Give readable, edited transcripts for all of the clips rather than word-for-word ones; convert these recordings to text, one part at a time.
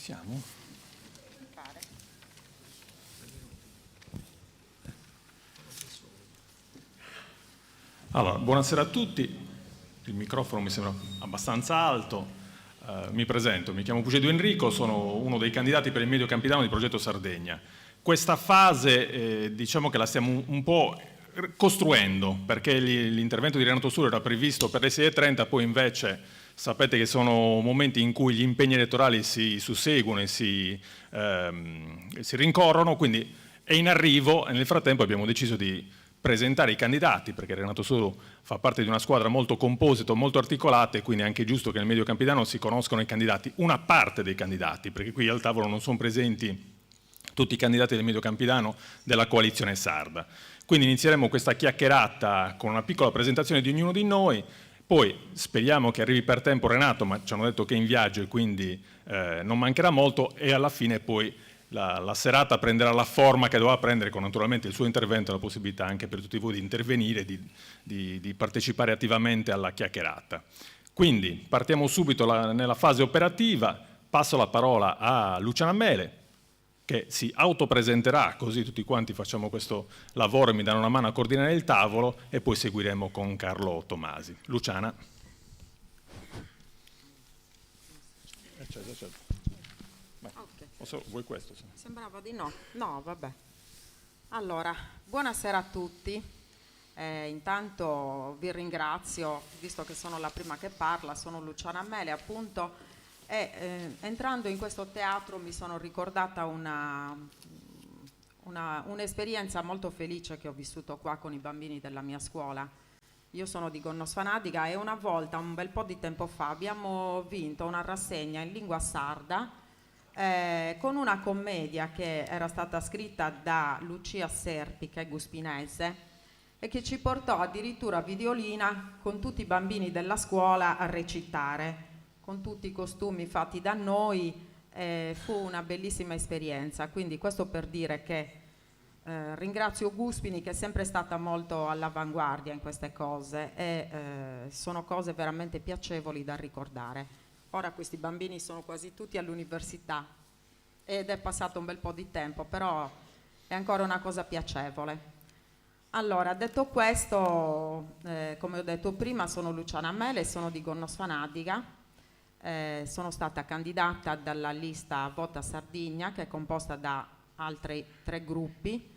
Siamo? Allora, buonasera a tutti. Il microfono mi sembra abbastanza alto. Mi presento, mi chiamo Pucedo Enrico, sono uno dei candidati per il Medio Campidano di Progetto Sardegna. Questa fase diciamo che la stiamo un po' costruendo, perché l'intervento di Renato Suro era previsto per le 6:30, poi invece sapete che sono momenti in cui gli impegni elettorali si susseguono e si rincorrono, quindi è in arrivo e nel frattempo abbiamo deciso di presentare i candidati, perché Renato Suro fa parte di una squadra molto composita, molto articolata, e quindi è anche giusto che nel Medio Campidano si conoscano i candidati, una parte dei candidati, perché qui al tavolo non sono presenti tutti i candidati del Medio Campidano della coalizione sarda. Quindi inizieremo questa chiacchierata con una piccola presentazione di ognuno di noi, poi speriamo che arrivi per tempo Renato, ma ci hanno detto che è in viaggio e quindi non mancherà molto, e alla fine poi la serata prenderà la forma che doveva prendere, con naturalmente il suo intervento e la possibilità anche per tutti voi di intervenire, di partecipare attivamente alla chiacchierata. Quindi partiamo subito nella fase operativa. Passo la parola a Luciana Mele, che si autopresenterà, così tutti quanti facciamo questo lavoro e mi danno una mano a coordinare il tavolo, e poi seguiremo con Carlo Tomasi. Luciana. Certo. Vuoi questo? Sembrava di no. No, vabbè. Allora, buonasera a tutti. Intanto vi ringrazio, visto che sono la prima che parla, sono Luciana Mele appunto, e entrando in questo teatro mi sono ricordata un'esperienza molto felice che ho vissuto qua con i bambini della mia scuola. Io sono di Gonnosfanadica e una volta, un bel po' di tempo fa, abbiamo vinto una rassegna in lingua sarda con una commedia che era stata scritta da Lucia Serpi, che è guspinese, e che ci portò addirittura a Videolina con tutti i bambini della scuola a recitare, con tutti i costumi fatti da noi. Fu una bellissima esperienza, quindi questo per dire che ringrazio Guspini, che è sempre stata molto all'avanguardia in queste cose, e sono cose veramente piacevoli da ricordare. Ora questi bambini sono quasi tutti all'università ed è passato un bel po' di tempo, però è ancora una cosa piacevole. Allora, detto questo, come ho detto prima, sono Luciana Mele, sono di Gonnosfanadica, sono stata candidata dalla lista Vota Sardegna, che è composta da altri 3 gruppi.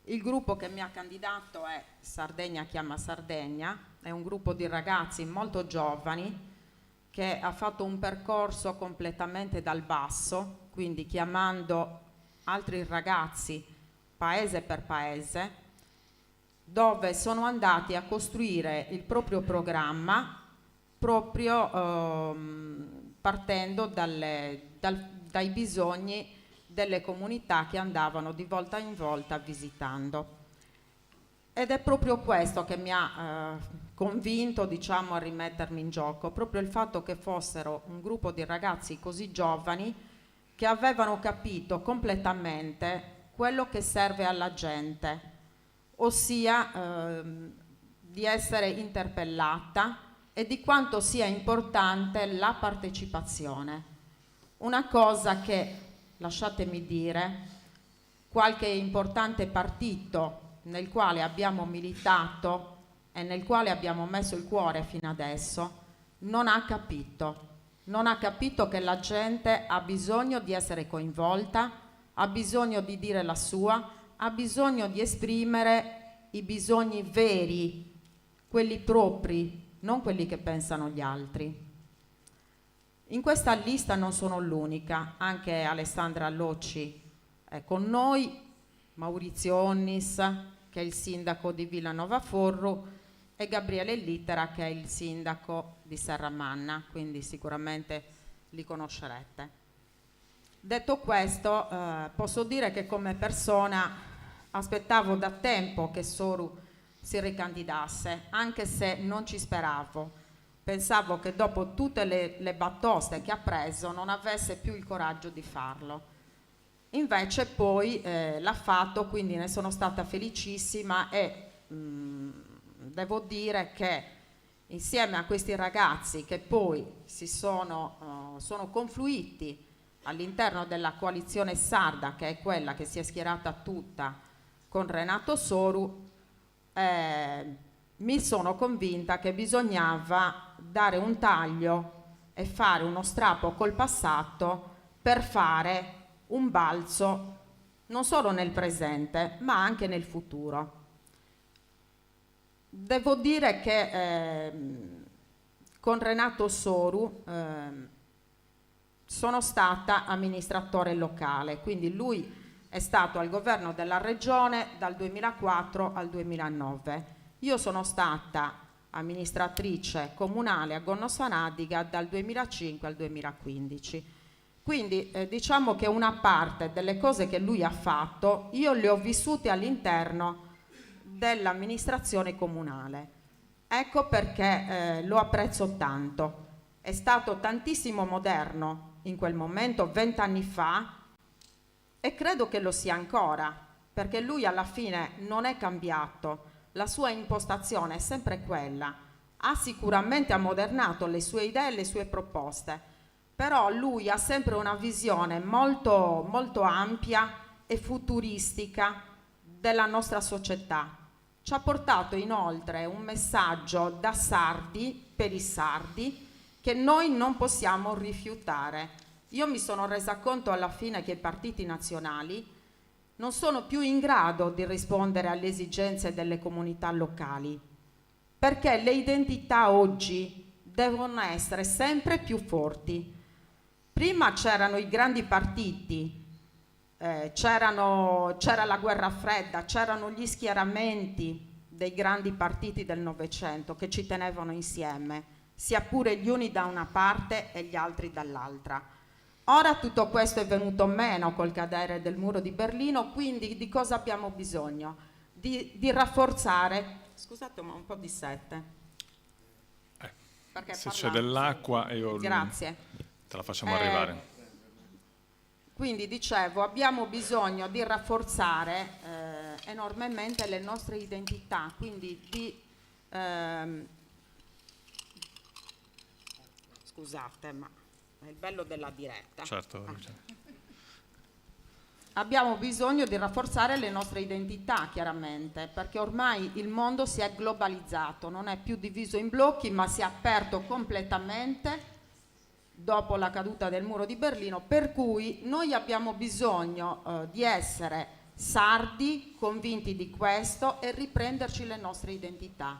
Il gruppo che mi ha candidato è Sardegna Chiama Sardegna, è un gruppo di ragazzi molto giovani che ha fatto un percorso completamente dal basso, quindi chiamando altri ragazzi paese per paese, dove sono andati a costruire il proprio programma proprio partendo dai bisogni delle comunità che andavano di volta in volta visitando. Ed è proprio questo che mi ha convinto, diciamo, a rimettermi in gioco, proprio il fatto che fossero un gruppo di ragazzi così giovani che avevano capito completamente quello che serve alla gente, ossia di essere interpellata e di quanto sia importante la partecipazione. Una cosa che, lasciatemi dire, qualche importante partito nel quale abbiamo militato e nel quale abbiamo messo il cuore fino adesso non ha capito che la gente ha bisogno di essere coinvolta, ha bisogno di dire la sua, ha bisogno di esprimere i bisogni veri, quelli propri, non quelli che pensano gli altri. In questa lista non sono l'unica, anche Alessandra Locci è con noi, Maurizio Onnis, che è il sindaco di Villanova Forru, e Gabriele Littera, che è il sindaco di Serramanna, quindi sicuramente li conoscerete. Detto questo, posso dire che come persona aspettavo da tempo che Soru si ricandidasse, anche se non ci speravo. Pensavo che dopo tutte le batoste che ha preso non avesse più il coraggio di farlo. Invece poi l'ha fatto, quindi ne sono stata felicissima e devo dire che insieme a questi ragazzi che poi sono confluiti all'interno della coalizione sarda, che è quella che si è schierata tutta con Renato Soru, mi sono convinta che bisognava dare un taglio e fare uno strappo col passato per fare un balzo non solo nel presente ma anche nel futuro. Devo dire che con Renato Soru sono stata amministratore locale, quindi lui è stato al governo della regione dal 2004 al 2009. Io sono stata amministratrice comunale a Gonno-Sanadica dal 2005 al 2015. Quindi diciamo che una parte delle cose che lui ha fatto io le ho vissute all'interno dell'amministrazione comunale. Ecco perché lo apprezzo tanto. È stato tantissimo moderno in quel momento, 20 anni fa, e credo che lo sia ancora, perché lui alla fine non è cambiato, la sua impostazione è sempre quella. Ha sicuramente ammodernato le sue idee e le sue proposte, però lui ha sempre una visione molto, molto ampia e futuristica della nostra società. Ci ha portato inoltre un messaggio da sardi per i sardi che noi non possiamo rifiutare. Io mi sono resa conto alla fine che i partiti nazionali non sono più in grado di rispondere alle esigenze delle comunità locali, perché le identità oggi devono essere sempre più forti. Prima c'erano i grandi partiti, c'era la guerra fredda, c'erano gli schieramenti dei grandi partiti del Novecento che ci tenevano insieme, sia pure gli uni da una parte e gli altri dall'altra. Ora tutto questo è venuto meno col cadere del muro di Berlino, quindi di cosa abbiamo bisogno? Di rafforzare, scusate ma un po' di sete. Se c'è dell'acqua io grazie. Te la facciamo arrivare. Quindi dicevo, abbiamo bisogno di rafforzare enormemente le nostre identità, quindi scusate, ma è il bello della diretta. Certo. Abbiamo bisogno di rafforzare le nostre identità, chiaramente, perché ormai il mondo si è globalizzato, non è più diviso in blocchi, ma si è aperto completamente dopo la caduta del muro di Berlino, per cui noi abbiamo bisogno di essere sardi, convinti di questo e riprenderci le nostre identità.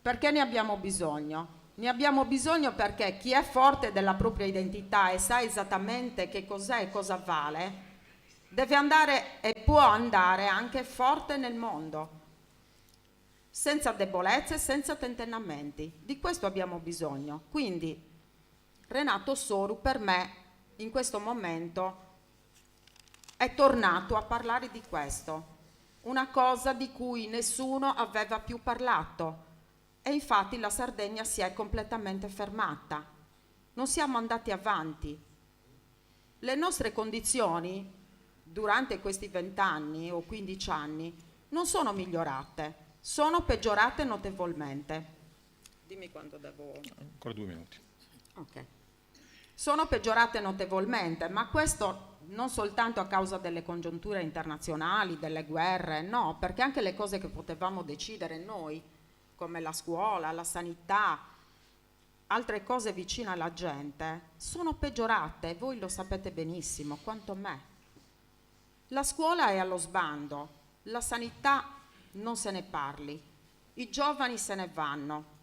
Perché ne abbiamo bisogno? Ne abbiamo bisogno perché chi è forte della propria identità e sa esattamente che cos'è e cosa vale, deve andare e può andare anche forte nel mondo, senza debolezze, senza tentennamenti. Di questo abbiamo bisogno. Quindi Renato Soru per me in questo momento è tornato a parlare di questo, una cosa di cui nessuno aveva più parlato, e infatti la Sardegna si è completamente fermata, non siamo andati avanti. Le nostre condizioni durante questi 20 anni o 15 anni non sono migliorate, sono peggiorate notevolmente. Dimmi quando devo... Ancora 2 minuti. Ok. Sono peggiorate notevolmente, ma questo non soltanto a causa delle congiunture internazionali, delle guerre, no, perché anche le cose che potevamo decidere noi, come la scuola, la sanità, altre cose vicine alla gente, sono peggiorate, voi lo sapete benissimo, quanto me. La scuola è allo sbando, la sanità non se ne parli, i giovani se ne vanno.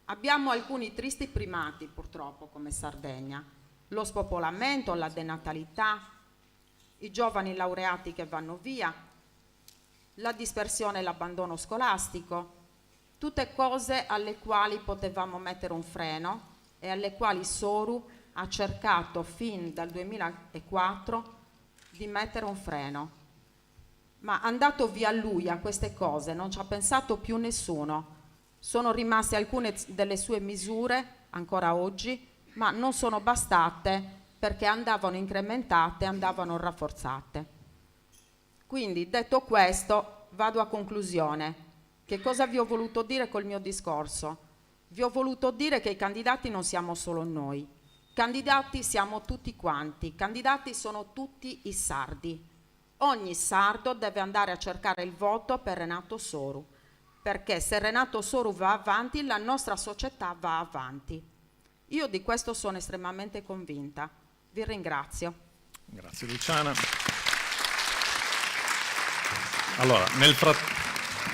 Abbiamo alcuni tristi primati purtroppo come Sardegna, lo spopolamento, la denatalità, i giovani laureati che vanno via, la dispersione e l'abbandono scolastico, tutte cose alle quali potevamo mettere un freno e alle quali Soru ha cercato fin dal 2004 di mettere un freno. Ma andato via lui a queste cose non ci ha pensato più nessuno. Sono rimaste alcune delle sue misure ancora oggi, ma non sono bastate perché andavano incrementate, andavano rafforzate. Quindi, detto questo, vado a conclusione. Che cosa vi ho voluto dire col mio discorso? Vi ho voluto dire che i candidati non siamo solo noi, Candidati siamo tutti quanti, candidati sono tutti i sardi. Ogni sardo deve andare a cercare il voto per Renato Soru, perché se Renato Soru va avanti, la nostra società va avanti. Io di questo sono estremamente convinta. Vi ringrazio. Grazie Luciana. Allora,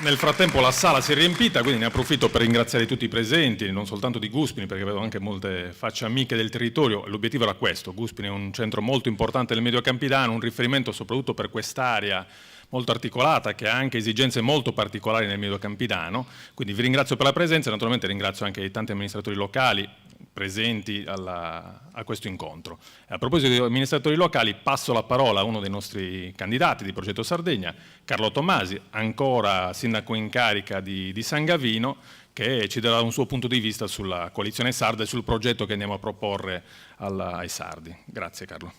nel frattempo la sala si è riempita, quindi ne approfitto per ringraziare tutti i presenti, non soltanto di Guspini, perché vedo anche molte facce amiche del territorio. L'obiettivo era questo: Guspini è un centro molto importante del Medio Campidano, un riferimento soprattutto per quest'area molto articolata, che ha anche esigenze molto particolari nel Medio Campidano. Quindi vi ringrazio per la presenza e naturalmente ringrazio anche i tanti amministratori locali presenti a questo incontro. A proposito di amministratori locali, passo la parola a uno dei nostri candidati di Progetto Sardegna, Carlo Tommasi, ancora sindaco in carica di San Gavino, che ci darà un suo punto di vista sulla coalizione sarda e sul progetto che andiamo a proporre ai sardi. Grazie Carlo.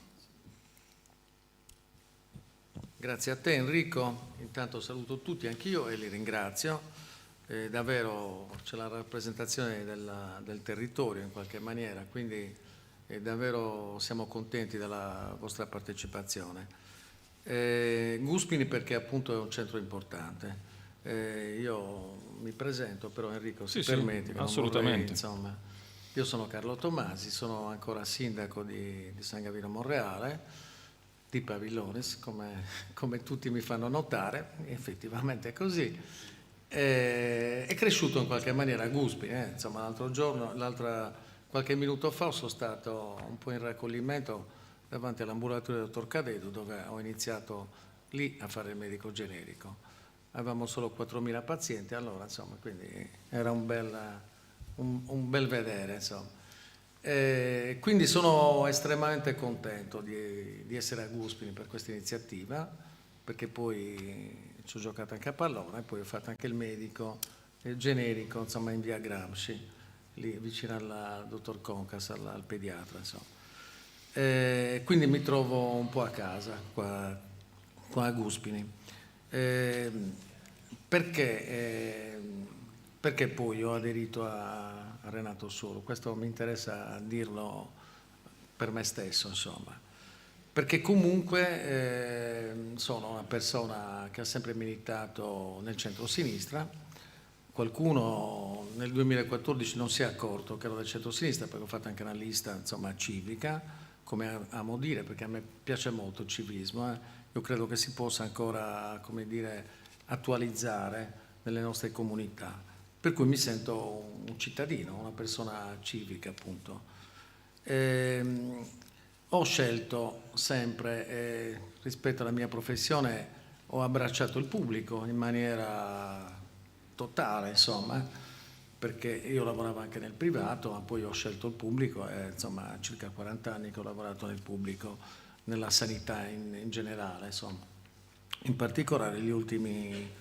Grazie a te Enrico, intanto saluto tutti anch'io e li ringrazio. Davvero c'è la rappresentazione del territorio in qualche maniera, quindi davvero siamo contenti della vostra partecipazione. Guspini perché appunto è un centro importante. Io mi presento, però Enrico se permetti, assolutamente. Insomma, io sono Carlo Tommasi, sono ancora sindaco di San Gavino Monreale, di Pavillones, come tutti mi fanno notare, effettivamente è così. È cresciuto in qualche maniera a Guspini, insomma qualche minuto fa sono stato un po' in raccoglimento davanti all'ambulatorio del dottor Cadedo, dove ho iniziato lì a fare il medico generico. Avevamo solo 4.000 pazienti, allora insomma, quindi era un bel vedere, insomma. Quindi sono estremamente contento di essere a Guspini per questa iniziativa, perché poi ci ho giocato anche a pallone, poi ho fatto anche il medico generico, insomma, in via Gramsci, lì vicino al dottor Concas, al pediatra, insomma. Quindi mi trovo un po' a casa qua a Guspini. Perché poi ho aderito a Renato Soru? Questo mi interessa dirlo per me stesso, insomma. Perché comunque sono una persona che ha sempre militato nel centro-sinistra. Qualcuno nel 2014 non si è accorto che ero del centro-sinistra, perché ho fatto anche una lista, insomma, civica, come amo dire, perché a me piace molto il civismo. Io credo che si possa ancora, come dire, attualizzare nelle nostre comunità. Per cui mi sento un cittadino, una persona civica, appunto. Ho scelto sempre, rispetto alla mia professione, ho abbracciato il pubblico in maniera totale, insomma, perché io lavoravo anche nel privato, ma poi ho scelto il pubblico e insomma circa 40 anni che ho lavorato nel pubblico, nella sanità in generale, insomma, in particolare gli ultimi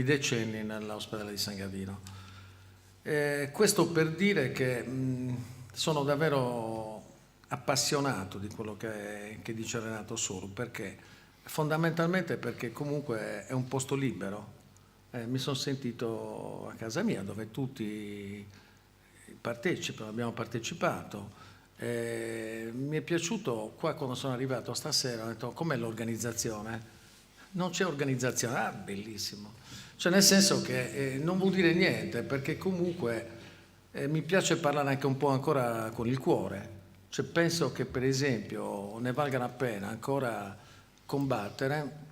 decenni nell'ospedale di San Gavino. Questo per dire che sono davvero appassionato di quello che dice Renato Soru, perché fondamentalmente perché comunque è un posto libero. Mi sono sentito a casa mia dove tutti partecipano, abbiamo partecipato. Mi è piaciuto qua quando sono arrivato stasera, ho detto com'è l'organizzazione? Non c'è organizzazione, bellissimo. Cioè nel senso che non vuol dire niente, perché comunque mi piace parlare anche un po' ancora con il cuore. Cioè penso che per esempio ne valga la pena ancora combattere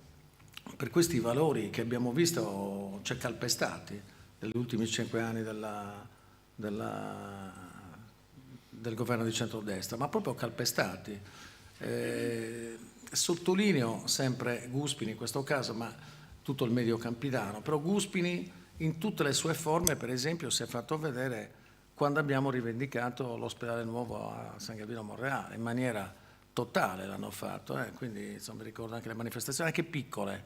per questi valori che abbiamo visto calpestati negli ultimi 5 anni del governo di centrodestra, ma proprio calpestati. Sottolineo sempre Guspini in questo caso, ma tutto il Medio Campidano, però Guspini in tutte le sue forme, per esempio, si è fatto vedere quando abbiamo rivendicato l'ospedale nuovo a San Gavino Monreale, in maniera totale l'hanno fatto, quindi insomma, ricordo anche le manifestazioni, anche piccole,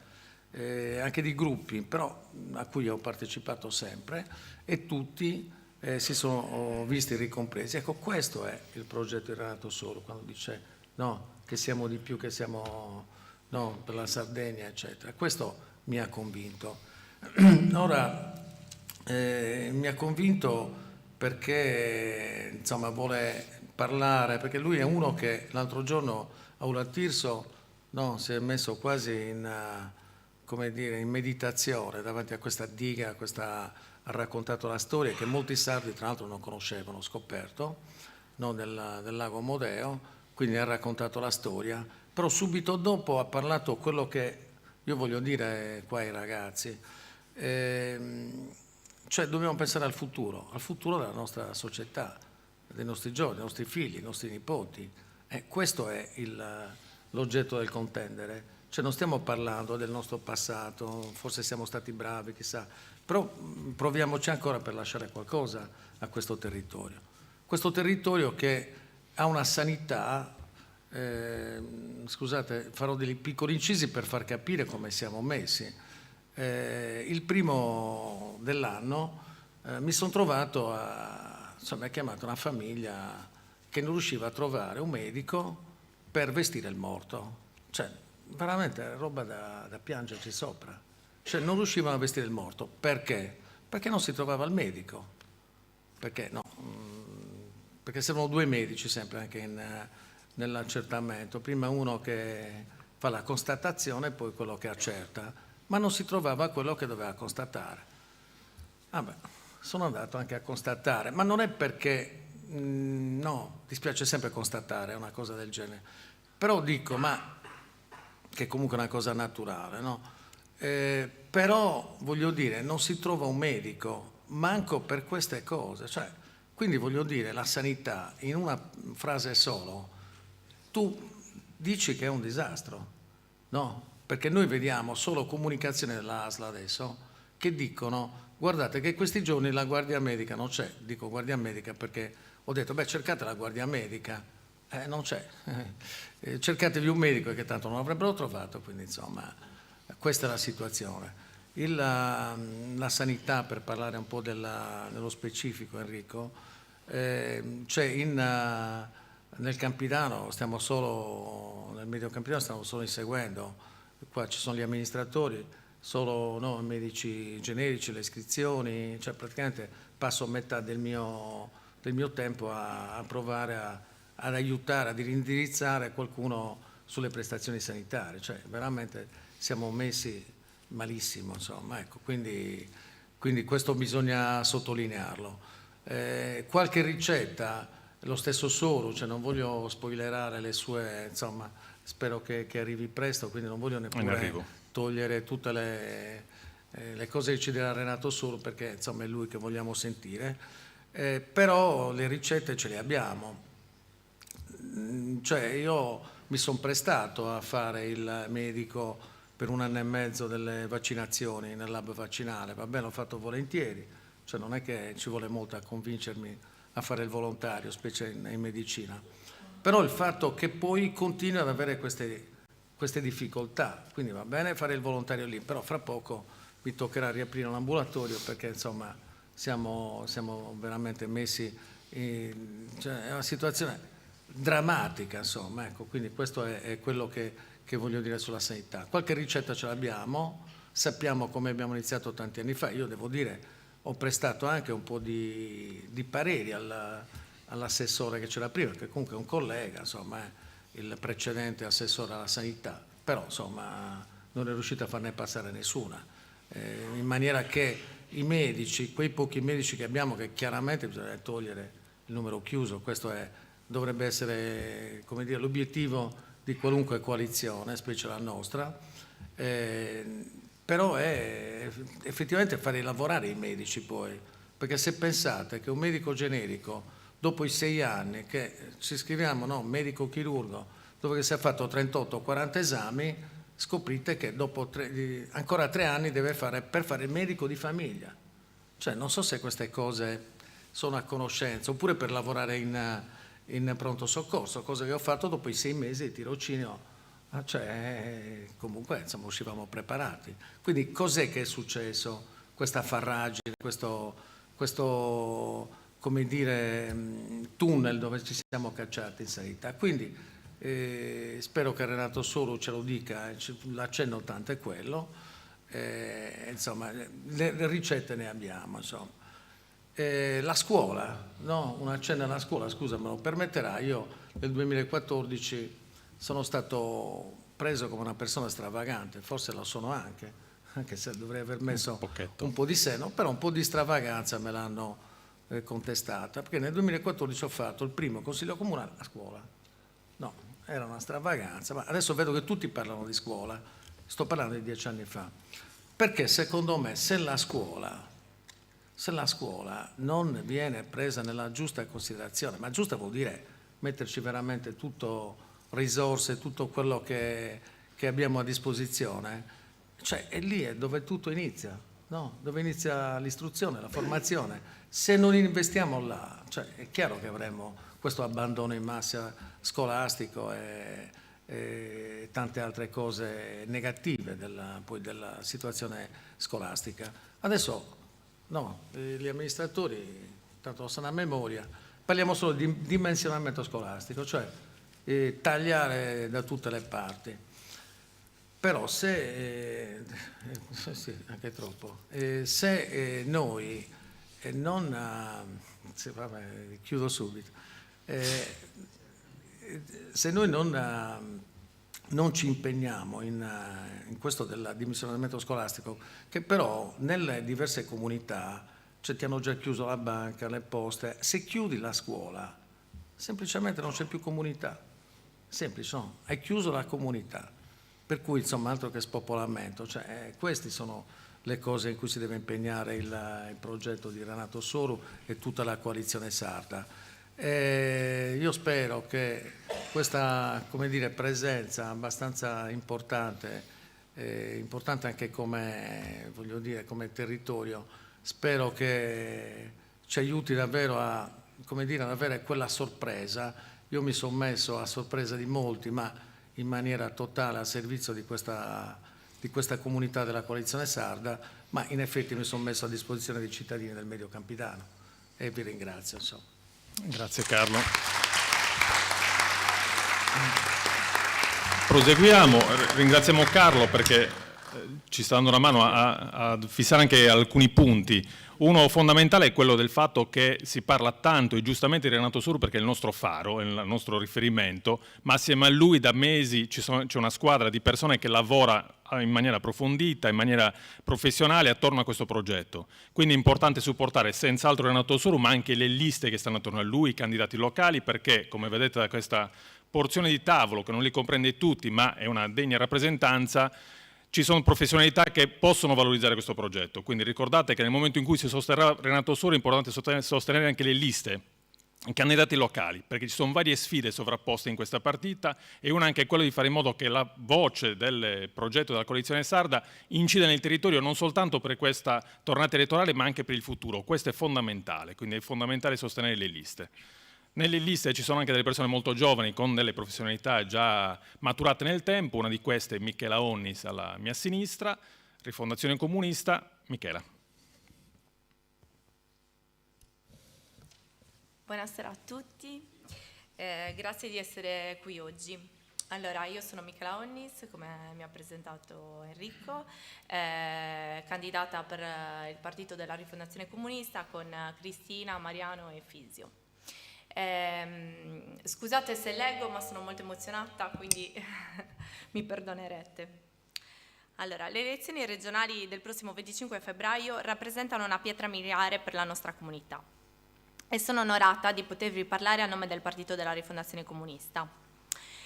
anche di gruppi, però a cui ho partecipato sempre, e tutti si sono visti ricompresi. Ecco, questo è il progetto di Renato Soru, quando dice no, che siamo di più, che siamo no, per la Sardegna, eccetera. Questo mi ha convinto. Ora, mi ha convinto perché insomma vuole parlare, perché lui è uno che l'altro giorno a Ula Tirso, no, si è messo quasi come dire, in meditazione davanti a questa diga, ha raccontato la storia che molti sardi tra l'altro non conoscevano, ho scoperto, no, del lago Modeo, quindi ha raccontato la storia, però subito dopo ha parlato quello che io voglio dire qua ai ragazzi, cioè dobbiamo pensare al futuro della nostra società, dei nostri giovani, dei nostri figli, dei nostri nipoti. Questo è l'oggetto del contendere. Cioè non stiamo parlando del nostro passato, forse siamo stati bravi, chissà, però proviamoci ancora per lasciare qualcosa a questo territorio. Questo territorio che ha una sanità, scusate, farò dei piccoli incisi per far capire come siamo messi. Il primo dell'anno mi sono trovato insomma, mi ha chiamato una famiglia che non riusciva a trovare un medico per vestire il morto. Cioè, veramente roba da piangerci sopra. Cioè, non riuscivano a vestire il morto. Perché? Perché non si trovava il medico. Perché no? Perché servono due medici sempre anche nell'accertamento. Prima uno che fa la constatazione e poi quello che accerta. Ma non si trovava quello che doveva constatare. Vabbè, sono andato anche a constatare, ma non è perché, no, dispiace sempre constatare una cosa del genere, però dico, ma che comunque è una cosa naturale, no? Però voglio dire, non si trova un medico, manco per queste cose, cioè, quindi voglio dire, la sanità, in una frase solo, tu dici che è un disastro, no? Perché noi vediamo solo comunicazioni dell'ASL adesso che dicono guardate che questi giorni la guardia medica non c'è, dico guardia medica perché ho detto beh cercate la guardia medica, non c'è, cercatevi un medico che tanto non avrebbero trovato, quindi insomma questa è la situazione. La sanità, per parlare un po' nello specifico Enrico, c'è nel Campidano, nel Medio Campidano stiamo solo inseguendo, qua ci sono gli amministratori, solo no, medici generici, le iscrizioni, cioè praticamente passo metà del mio tempo a provare ad aiutare, ad indirizzare qualcuno sulle prestazioni sanitarie, cioè veramente siamo messi malissimo, insomma, ecco, quindi questo bisogna sottolinearlo. Qualche ricetta, lo stesso Soru, cioè non voglio spoilerare le sue, insomma, spero che arrivi presto, quindi non voglio neppure togliere tutte le cose che ci dirà Renato Soru, perché insomma è lui che vogliamo sentire, però le ricette ce le abbiamo. Cioè io mi sono prestato a fare il medico per 1 anno e mezzo delle vaccinazioni nel lab vaccinale, va bene, l'ho fatto volentieri, cioè non è che ci vuole molto a convincermi a fare il volontario, specie in medicina. Però il fatto che poi continui ad avere queste difficoltà, quindi va bene fare il volontario lì, però fra poco mi toccherà riaprire l'ambulatorio perché insomma siamo veramente messi cioè, è una situazione drammatica, insomma, ecco, quindi questo è quello che voglio dire sulla sanità. Qualche ricetta ce l'abbiamo, sappiamo come abbiamo iniziato tanti anni fa, io devo dire ho prestato anche un po' di pareri all'assessore che c'era prima, che comunque è un collega, insomma, il precedente assessore alla sanità, però insomma non è riuscito a farne passare nessuna, in maniera che i medici, quei pochi medici che abbiamo, che chiaramente bisogna togliere il numero chiuso, questo dovrebbe essere, come dire, l'obiettivo di qualunque coalizione, specie la nostra, però è effettivamente fare lavorare i medici poi, perché se pensate che un medico generico dopo i 6 anni che ci scriviamo, no, medico chirurgo, dopo che si è fatto 38-40 esami, scoprite che dopo ancora 3 anni deve fare per fare il medico di famiglia. Cioè non so se queste cose sono a conoscenza, oppure per lavorare in pronto soccorso, cosa che ho fatto dopo i 6 mesi di tirocinio. Cioè, comunque insomma uscivamo preparati. Quindi cos'è che è successo? Questa farragine, questo come dire, tunnel dove ci siamo cacciati in sanità. Quindi spero che Renato Soru ce lo dica, l'accenno tanto è quello, insomma le ricette ne abbiamo, insomma. La scuola, no? Un accenno alla scuola, scusa, me lo permetterà. Io nel 2014 sono stato preso come una persona stravagante, forse lo sono anche se dovrei aver messo un po' di seno, però un po' di stravaganza me l'hanno contestata, perché nel 2014 ho fatto il primo consiglio comunale a scuola. No, era una stravaganza, ma adesso vedo che tutti parlano di scuola, sto parlando di 10 anni fa, perché secondo me se la scuola non viene presa nella giusta considerazione, ma giusta vuol dire metterci veramente tutto, risorse, tutto quello che abbiamo a disposizione, cioè è lì è dove tutto inizia, no? Dove inizia l'istruzione, la formazione. Se non investiamo là, cioè è chiaro che avremo questo abbandono in massa scolastico e tante altre cose negative poi della situazione scolastica. Adesso no, gli amministratori, tanto lo sanno a memoria, parliamo solo di dimensionamento scolastico, cioè tagliare da tutte le parti. Però se, sì, anche troppo, se noi non, vabbè, chiudo subito, se noi non ci impegniamo in questo del dimensionamento scolastico, che però nelle diverse comunità, cioè ti hanno già chiuso la banca, le poste, se chiudi la scuola, semplicemente non c'è più comunità, semplice, no? Hai chiuso la comunità, per cui insomma altro che spopolamento, cioè queste sono le cose in cui si deve impegnare il progetto di Renato Soru e tutta la coalizione sarda. Io spero che questa, come dire, presenza abbastanza importante anche come, voglio dire, come territorio, spero che ci aiuti davvero a, come dire, ad avere quella sorpresa. Io mi sono messo a sorpresa di molti, ma in maniera totale a servizio di questa comunità della coalizione sarda, ma in effetti mi sono messo a disposizione dei cittadini del Medio Campidano e vi ringrazio. Insomma. Grazie Carlo. Proseguiamo, ringraziamo Carlo perché ci sta dando una mano a fissare anche alcuni punti. Uno fondamentale è quello del fatto che si parla tanto e giustamente di Renato Soru perché è il nostro faro, è il nostro riferimento, ma assieme a lui da mesi c'è una squadra di persone che lavora in maniera approfondita, in maniera professionale attorno a questo progetto. Quindi è importante supportare senz'altro Renato Soru, ma anche le liste che stanno attorno a lui, i candidati locali, perché come vedete da questa porzione di tavolo, che non li comprende tutti, ma è una degna rappresentanza, ci sono professionalità che possono valorizzare questo progetto. Quindi ricordate che nel momento in cui si sosterrà Renato Soru è importante sostenere anche le liste, i candidati locali, perché ci sono varie sfide sovrapposte in questa partita e una anche è quella di fare in modo che la voce del progetto della coalizione sarda incida nel territorio non soltanto per questa tornata elettorale ma anche per il futuro. Questo è fondamentale, quindi è fondamentale sostenere le liste. Nelle liste ci sono anche delle persone molto giovani con delle professionalità già maturate nel tempo, una di queste è Michela Onnis alla mia sinistra, Rifondazione Comunista. Michela. Buonasera a tutti, grazie di essere qui oggi. Allora, io sono Michela Onnis, come mi ha presentato Enrico, candidata per il partito della Rifondazione Comunista con Cristina, Mariano e Fisio. Scusate se leggo, ma sono molto emozionata, quindi mi perdonerete. Allora, le elezioni regionali del prossimo 25 febbraio rappresentano una pietra miliare per la nostra comunità e sono onorata di potervi parlare a nome del Partito della Rifondazione Comunista,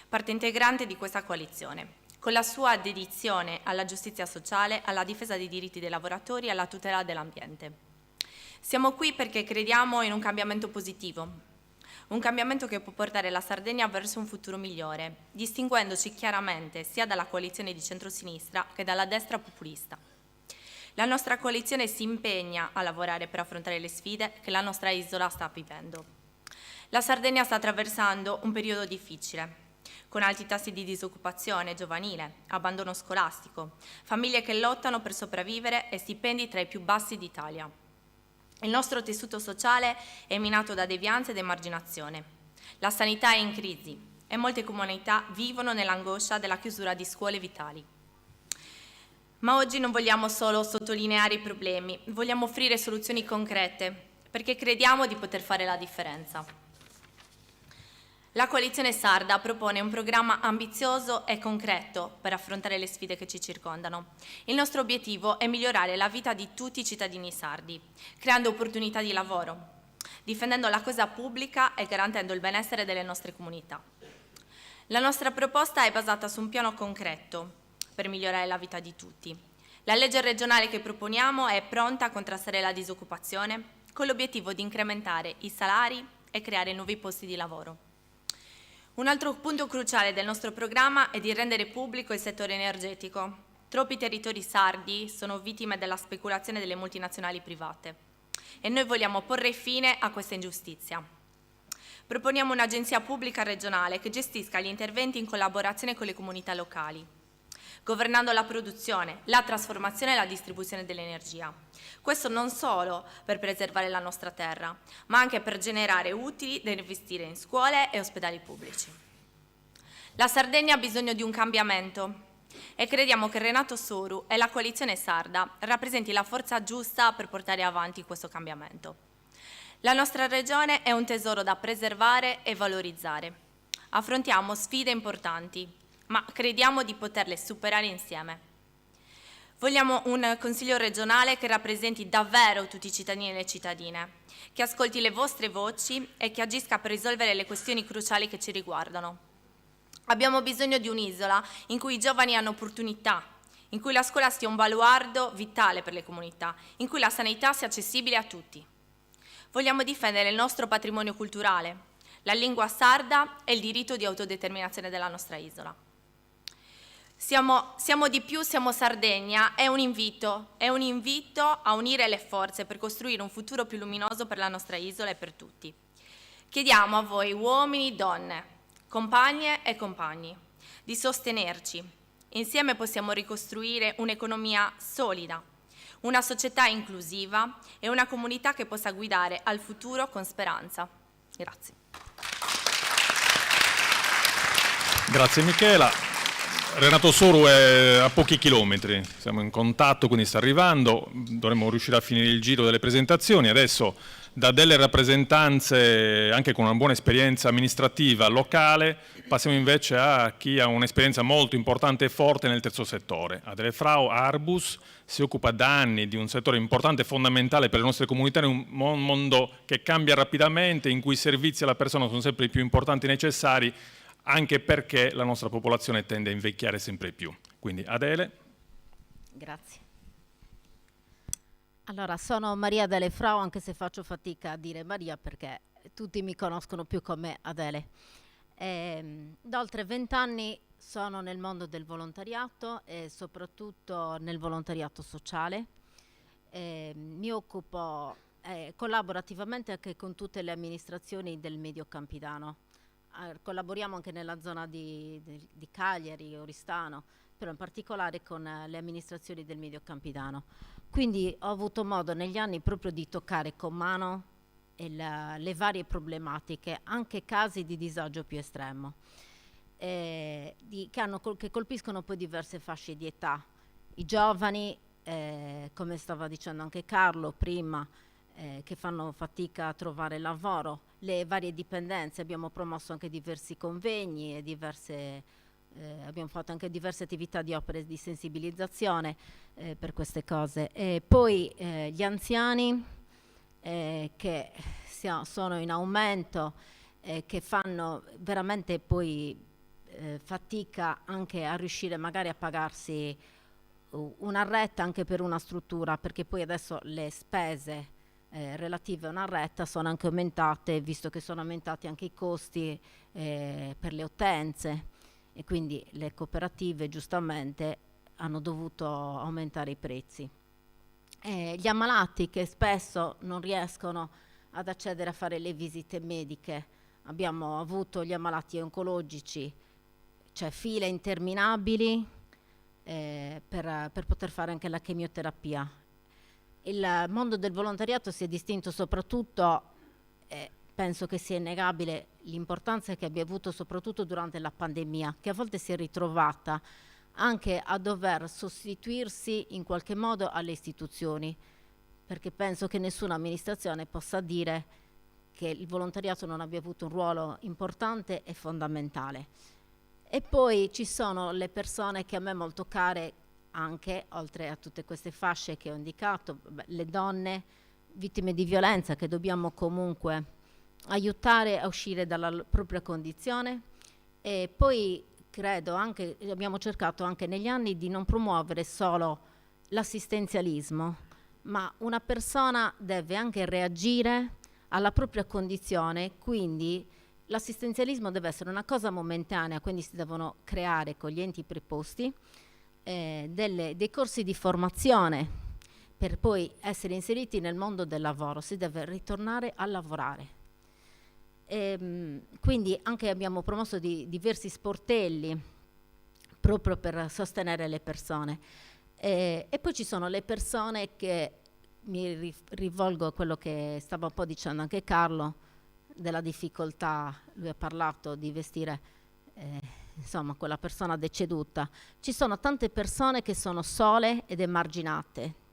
parte integrante di questa coalizione, con la sua dedizione alla giustizia sociale, alla difesa dei diritti dei lavoratori e alla tutela dell'ambiente. Siamo qui perché crediamo in un cambiamento positivo, un cambiamento che può portare la Sardegna verso un futuro migliore, distinguendoci chiaramente sia dalla coalizione di centrosinistra che dalla destra populista. La nostra coalizione si impegna a lavorare per affrontare le sfide che la nostra isola sta vivendo. La Sardegna sta attraversando un periodo difficile, con alti tassi di disoccupazione giovanile, abbandono scolastico, famiglie che lottano per sopravvivere e stipendi tra i più bassi d'Italia. Il nostro tessuto sociale è minato da devianza ed emarginazione. La sanità è in crisi e molte comunità vivono nell'angoscia della chiusura di scuole vitali. Ma oggi non vogliamo solo sottolineare i problemi, vogliamo offrire soluzioni concrete perché crediamo di poter fare la differenza. La coalizione sarda propone un programma ambizioso e concreto per affrontare le sfide che ci circondano. Il nostro obiettivo è migliorare la vita di tutti i cittadini sardi, creando opportunità di lavoro, difendendo la cosa pubblica e garantendo il benessere delle nostre comunità. La nostra proposta è basata su un piano concreto per migliorare la vita di tutti. La legge regionale che proponiamo è pronta a contrastare la disoccupazione con l'obiettivo di incrementare i salari e creare nuovi posti di lavoro. Un altro punto cruciale del nostro programma è di rendere pubblico il settore energetico. Troppi territori sardi sono vittime della speculazione delle multinazionali private e noi vogliamo porre fine a questa ingiustizia. Proponiamo un'agenzia pubblica regionale che gestisca gli interventi in collaborazione con le comunità locali, governando la produzione, la trasformazione e la distribuzione dell'energia. Questo non solo per preservare la nostra terra, ma anche per generare utili da investire in scuole e ospedali pubblici. La Sardegna ha bisogno di un cambiamento e crediamo che Renato Soru e la coalizione sarda rappresenti la forza giusta per portare avanti questo cambiamento. La nostra regione è un tesoro da preservare e valorizzare. Affrontiamo sfide importanti, ma crediamo di poterle superare insieme. Vogliamo un Consiglio regionale che rappresenti davvero tutti i cittadini e le cittadine, che ascolti le vostre voci e che agisca per risolvere le questioni cruciali che ci riguardano. Abbiamo bisogno di un'isola in cui i giovani hanno opportunità, in cui la scuola sia un baluardo vitale per le comunità, in cui la sanità sia accessibile a tutti. Vogliamo difendere il nostro patrimonio culturale, la lingua sarda e il diritto di autodeterminazione della nostra isola. Siamo di più, siamo Sardegna, è un invito a unire le forze per costruire un futuro più luminoso per la nostra isola e per tutti. Chiediamo a voi, uomini, donne, compagne e compagni, di sostenerci. Insieme possiamo ricostruire un'economia solida, una società inclusiva e una comunità che possa guidare al futuro con speranza. Grazie. Grazie Michela. Renato Soru è a pochi chilometri, siamo in contatto, quindi sta arrivando, dovremmo riuscire a finire il giro delle presentazioni. Adesso da delle rappresentanze anche con una buona esperienza amministrativa locale passiamo invece a chi ha un'esperienza molto importante e forte nel terzo settore. Adele Frau Arbus si occupa da anni di un settore importante e fondamentale per le nostre comunità in un mondo che cambia rapidamente, in cui i servizi alla persona sono sempre più importanti e necessari, anche perché la nostra popolazione tende a invecchiare sempre più. Quindi Adele. Grazie. Allora, sono Maria Adele Frau, anche se faccio fatica a dire Maria perché tutti mi conoscono più come Adele. Da oltre 20 anni sono nel mondo del volontariato e soprattutto nel volontariato sociale. Mi occupo, collaboro attivamente anche con tutte le amministrazioni del Medio Campidano. Collaboriamo anche nella zona di Cagliari, Oristano, però in particolare con le amministrazioni del Medio Campidano. Quindi ho avuto modo negli anni proprio di toccare con mano le varie problematiche, anche casi di disagio più estremo, che colpiscono poi diverse fasce di età. I giovani, come stava dicendo anche Carlo prima, che fanno fatica a trovare lavoro, le varie dipendenze. Abbiamo promosso anche diversi convegni e abbiamo fatto anche diverse attività di opere di sensibilizzazione per queste cose. E poi gli anziani che sono in aumento, che fanno veramente poi fatica anche a riuscire magari a pagarsi una retta anche per una struttura, perché poi adesso le spese relative a una retta sono anche aumentate, visto che sono aumentati anche i costi per le utenze, e quindi le cooperative giustamente hanno dovuto aumentare i prezzi. Gli ammalati che spesso non riescono ad accedere a fare le visite mediche, abbiamo avuto gli ammalati oncologici, cioè file interminabili per poter fare anche la chemioterapia. Il mondo del volontariato si è distinto soprattutto, penso che sia innegabile l'importanza che abbia avuto soprattutto durante la pandemia, che a volte si è ritrovata anche a dover sostituirsi in qualche modo alle istituzioni, perché penso che nessuna amministrazione possa dire che il volontariato non abbia avuto un ruolo importante e fondamentale. E poi ci sono le persone che a me molto care, anche oltre a tutte queste fasce che ho indicato, le donne vittime di violenza, che dobbiamo comunque aiutare a uscire dalla propria condizione. E poi credo anche, abbiamo cercato anche negli anni di non promuovere solo l'assistenzialismo, ma una persona deve anche reagire alla propria condizione, quindi l'assistenzialismo deve essere una cosa momentanea, quindi si devono creare con gli enti preposti dei corsi di formazione per poi essere inseriti nel mondo del lavoro, si deve ritornare a lavorare. Quindi anche abbiamo promosso diversi sportelli proprio per sostenere le persone. E poi ci sono le persone che mi rivolgo a quello che stava un po' dicendo anche Carlo, della difficoltà, lui ha parlato di vestire insomma quella persona deceduta. Ci sono tante persone che sono sole ed emarginate.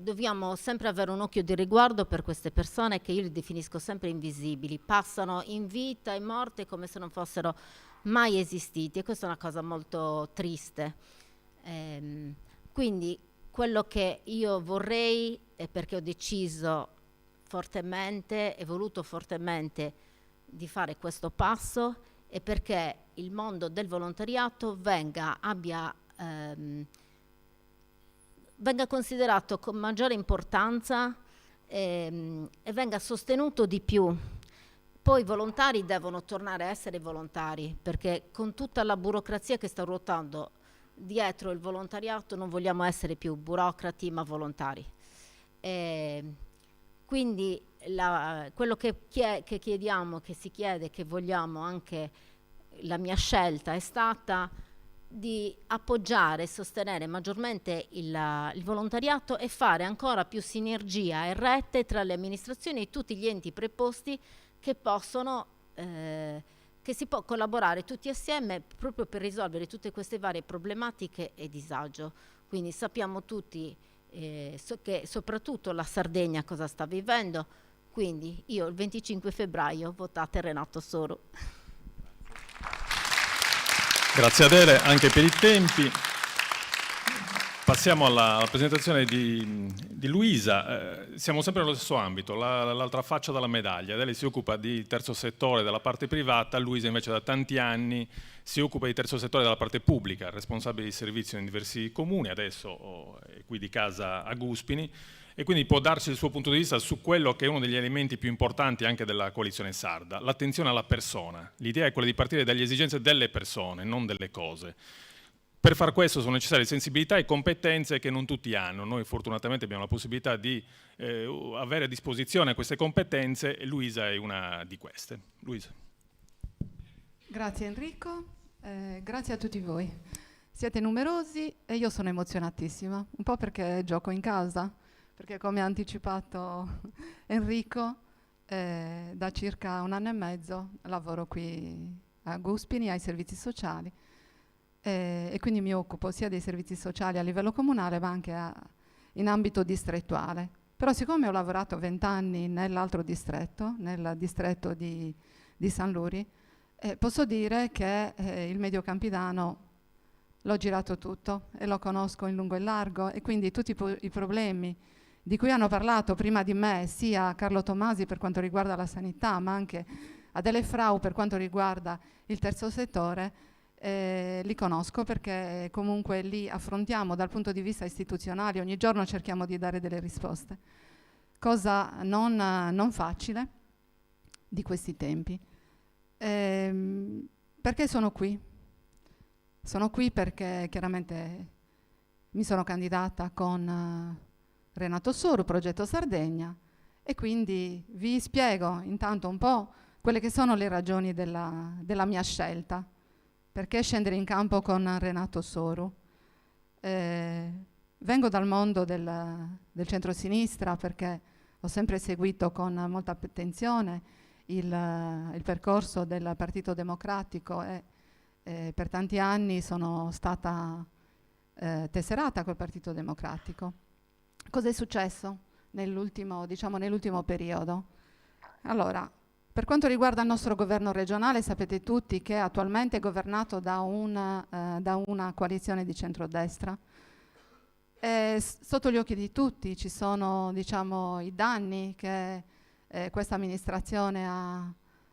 Dobbiamo sempre avere un occhio di riguardo per queste persone che io li definisco sempre invisibili, passano in vita e morte come se non fossero mai esistiti, e questa è una cosa molto triste. Quindi quello che io vorrei, è perché ho deciso fortemente e voluto fortemente di fare questo passo, è perché il mondo del volontariato venga considerato con maggiore importanza e venga sostenuto di più. Poi i volontari devono tornare a essere volontari, perché con tutta la burocrazia che sta ruotando dietro il volontariato non vogliamo essere più burocrati ma volontari. Quindi quello che chiediamo, che si chiede, che vogliamo, anche la mia scelta è stata di appoggiare e sostenere maggiormente il volontariato e fare ancora più sinergia e rete tra le amministrazioni e tutti gli enti preposti che possono, che si può collaborare tutti assieme proprio per risolvere tutte queste varie problematiche e disagio. Quindi sappiamo tutti che soprattutto la Sardegna cosa sta vivendo, quindi io il 25 febbraio votate Renato Soro. Grazie Adele anche per i tempi. Passiamo alla presentazione di Luisa. Siamo sempre nello stesso ambito, l'altra faccia della medaglia. Adele si occupa di terzo settore dalla parte privata, Luisa invece da tanti anni si occupa di terzo settore dalla parte pubblica, responsabile di servizio in diversi comuni, adesso è qui di casa a Guspini, e quindi può darci il suo punto di vista su quello che è uno degli elementi più importanti anche della coalizione sarda, l'attenzione alla persona. L'idea è quella di partire dalle esigenze delle persone, non delle cose. Per far questo sono necessarie sensibilità e competenze che non tutti hanno. Noi fortunatamente abbiamo la possibilità di avere a disposizione queste competenze e Luisa è una di queste. Luisa. Grazie Enrico, grazie a tutti voi. Siete numerosi e io sono emozionatissima, un po' perché gioco in casa, perché come ha anticipato Enrico, da circa 1 anno e mezzo lavoro qui a Guspini ai servizi sociali e quindi mi occupo sia dei servizi sociali a livello comunale ma anche in ambito distrettuale. Però siccome ho lavorato 20 anni nell'altro distretto, nel distretto di San Luri, posso dire che il Medio Campidano l'ho girato tutto e lo conosco in lungo e largo, e quindi tutti i problemi di cui hanno parlato prima di me sia Carlo Tomasi per quanto riguarda la sanità, ma anche Adele Frau per quanto riguarda il terzo settore, li conosco perché comunque lì affrontiamo dal punto di vista istituzionale, ogni giorno cerchiamo di dare delle risposte, cosa non facile di questi tempi. Perché sono qui? Sono qui perché chiaramente mi sono candidata con Renato Soro, Progetto Sardegna, e quindi vi spiego intanto un po' quelle che sono le ragioni della mia scelta. Perché scendere in campo con Renato Soro? Vengo dal mondo del centro-sinistra perché ho sempre seguito con molta attenzione il percorso del Partito Democratico e per tanti anni sono stata tesserata col Partito Democratico. Cosa è successo nell'ultimo periodo? Allora, per quanto riguarda il nostro governo regionale, sapete tutti che attualmente è governato da una coalizione di centrodestra. Sotto gli occhi di tutti ci sono, i danni che questa amministrazione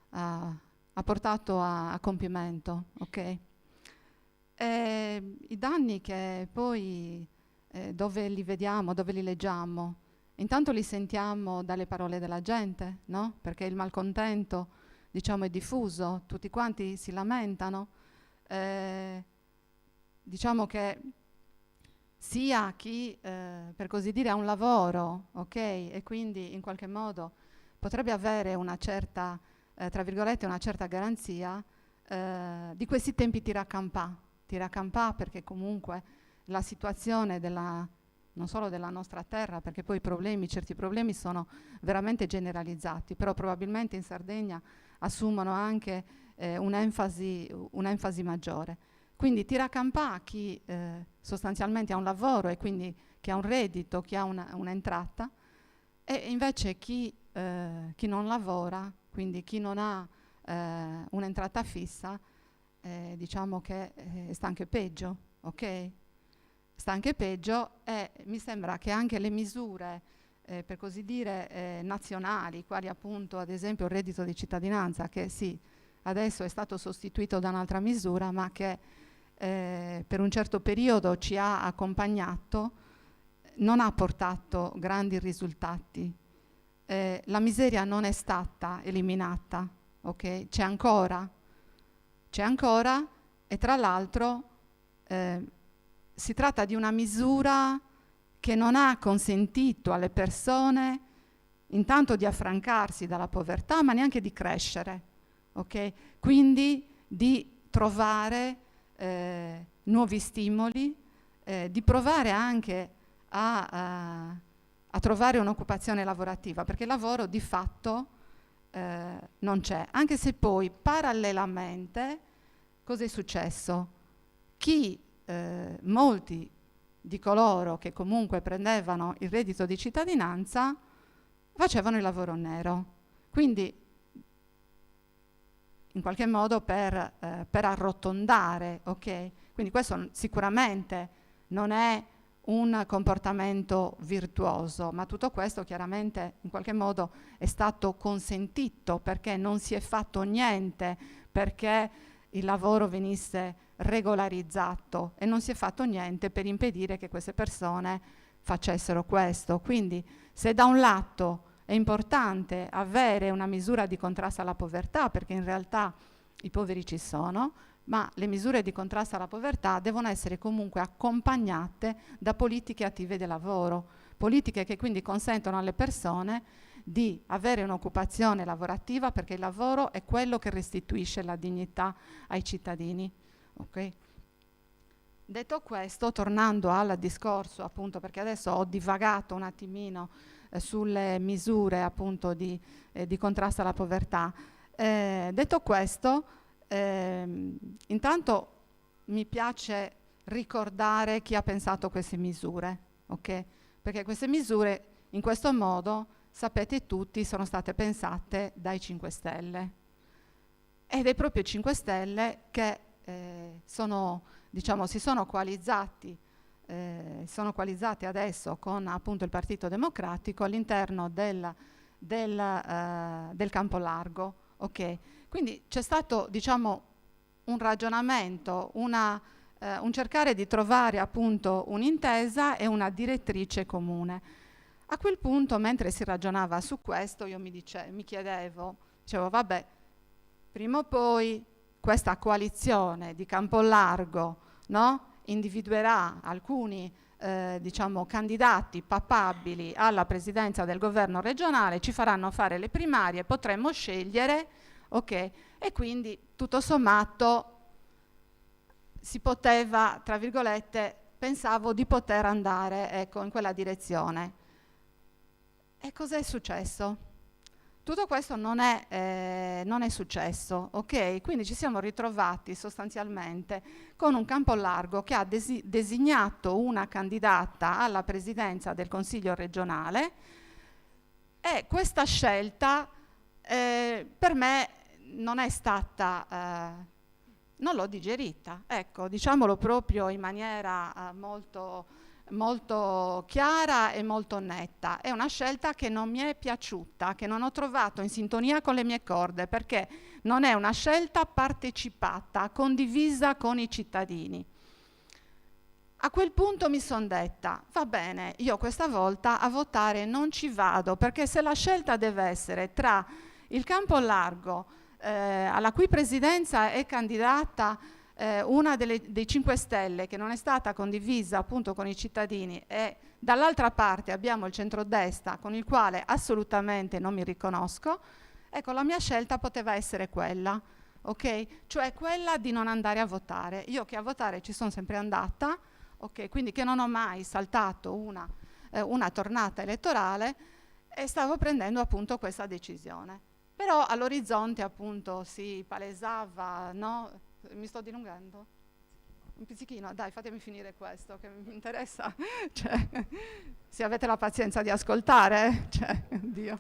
ha portato a compimento, ok? I danni che poi dove li vediamo, dove li leggiamo? Intanto li sentiamo dalle parole della gente, no? Perché il malcontento, è diffuso, tutti quanti si lamentano. Diciamo che sia chi, per così dire, ha un lavoro, ok? E quindi in qualche modo potrebbe avere una certa, tra virgolette, una certa garanzia, di questi tempi tira a campà perché comunque la situazione non solo della nostra terra, perché poi certi problemi sono veramente generalizzati, però probabilmente in Sardegna assumono anche un'enfasi maggiore. Quindi tira a campà chi sostanzialmente ha un lavoro e quindi chi ha un reddito, chi ha un'entrata, e invece chi non lavora, quindi chi non ha un'entrata fissa, diciamo che sta anche peggio, ok? Sta anche peggio e mi sembra che anche le misure, per così dire, nazionali, quali appunto ad esempio il reddito di cittadinanza, che sì, adesso è stato sostituito da un'altra misura, ma che per un certo periodo ci ha accompagnato, non ha portato grandi risultati. La miseria non è stata eliminata, ok? C'è ancora e tra l'altro si tratta di una misura che non ha consentito alle persone intanto di affrancarsi dalla povertà, ma neanche di crescere, ok? Quindi di trovare nuovi stimoli, di provare anche a trovare un'occupazione lavorativa, perché il lavoro di fatto non c'è, anche se poi parallelamente cosa è successo? Molti di coloro che comunque prendevano il reddito di cittadinanza facevano il lavoro nero, quindi in qualche modo per arrotondare, ok? Quindi questo sicuramente non è un comportamento virtuoso, ma tutto questo chiaramente in qualche modo è stato consentito perché non si è fatto niente perché il lavoro venisse regolarizzato e non si è fatto niente per impedire che queste persone facessero questo. Quindi se da un lato è importante avere una misura di contrasto alla povertà, perché in realtà i poveri ci sono, ma le misure di contrasto alla povertà devono essere comunque accompagnate da politiche attive del lavoro, politiche che quindi consentono alle persone di avere un'occupazione lavorativa, perché il lavoro è quello che restituisce la dignità ai cittadini. Okay? Detto questo, tornando al discorso, appunto, perché adesso ho divagato un attimino sulle misure appunto di contrasto alla povertà, detto questo, intanto mi piace ricordare chi ha pensato queste misure, ok? Perché queste misure in questo modo, sapete tutti, sono state pensate dai 5 Stelle ed è proprio i 5 Stelle che si sono coalizzati adesso con appunto il Partito Democratico all'interno del campo largo, ok? Quindi c'è stato, un ragionamento, un cercare di trovare appunto un'intesa e una direttrice comune. A quel punto, mentre si ragionava su questo, io mi chiedevo, vabbè, prima o poi questa coalizione di campo largo, no? Individuerà alcuni candidati papabili alla presidenza del governo regionale, ci faranno fare le primarie, potremmo scegliere, ok? E quindi tutto sommato si poteva, tra virgolette, pensavo di poter andare, ecco, in quella direzione. E cos'è successo? Tutto questo non è successo, ok? Quindi ci siamo ritrovati sostanzialmente con un campo largo che ha designato una candidata alla presidenza del Consiglio regionale, e questa scelta per me non è stata, non l'ho digerita, ecco, diciamolo proprio in maniera molto chiara e molto netta. È una scelta che non mi è piaciuta, che non ho trovato in sintonia con le mie corde, perché non è una scelta partecipata, condivisa con i cittadini. A quel punto mi sono detta, va bene, io questa volta a votare non ci vado, perché se la scelta deve essere tra il campo largo, alla cui presidenza è candidata una dei 5 Stelle, che non è stata condivisa appunto con i cittadini, e dall'altra parte abbiamo il centrodestra, con il quale assolutamente non mi riconosco, ecco, la mia scelta poteva essere quella, ok? Cioè quella di non andare a votare. Io che a votare ci sono sempre andata, ok? Quindi che non ho mai saltato una tornata elettorale, e stavo prendendo appunto questa decisione. Però all'orizzonte appunto si palesava, no? Mi sto dilungando? Un pizzichino, dai, fatemi finire questo che mi interessa. Cioè, se avete la pazienza di ascoltare, cioè, Dio.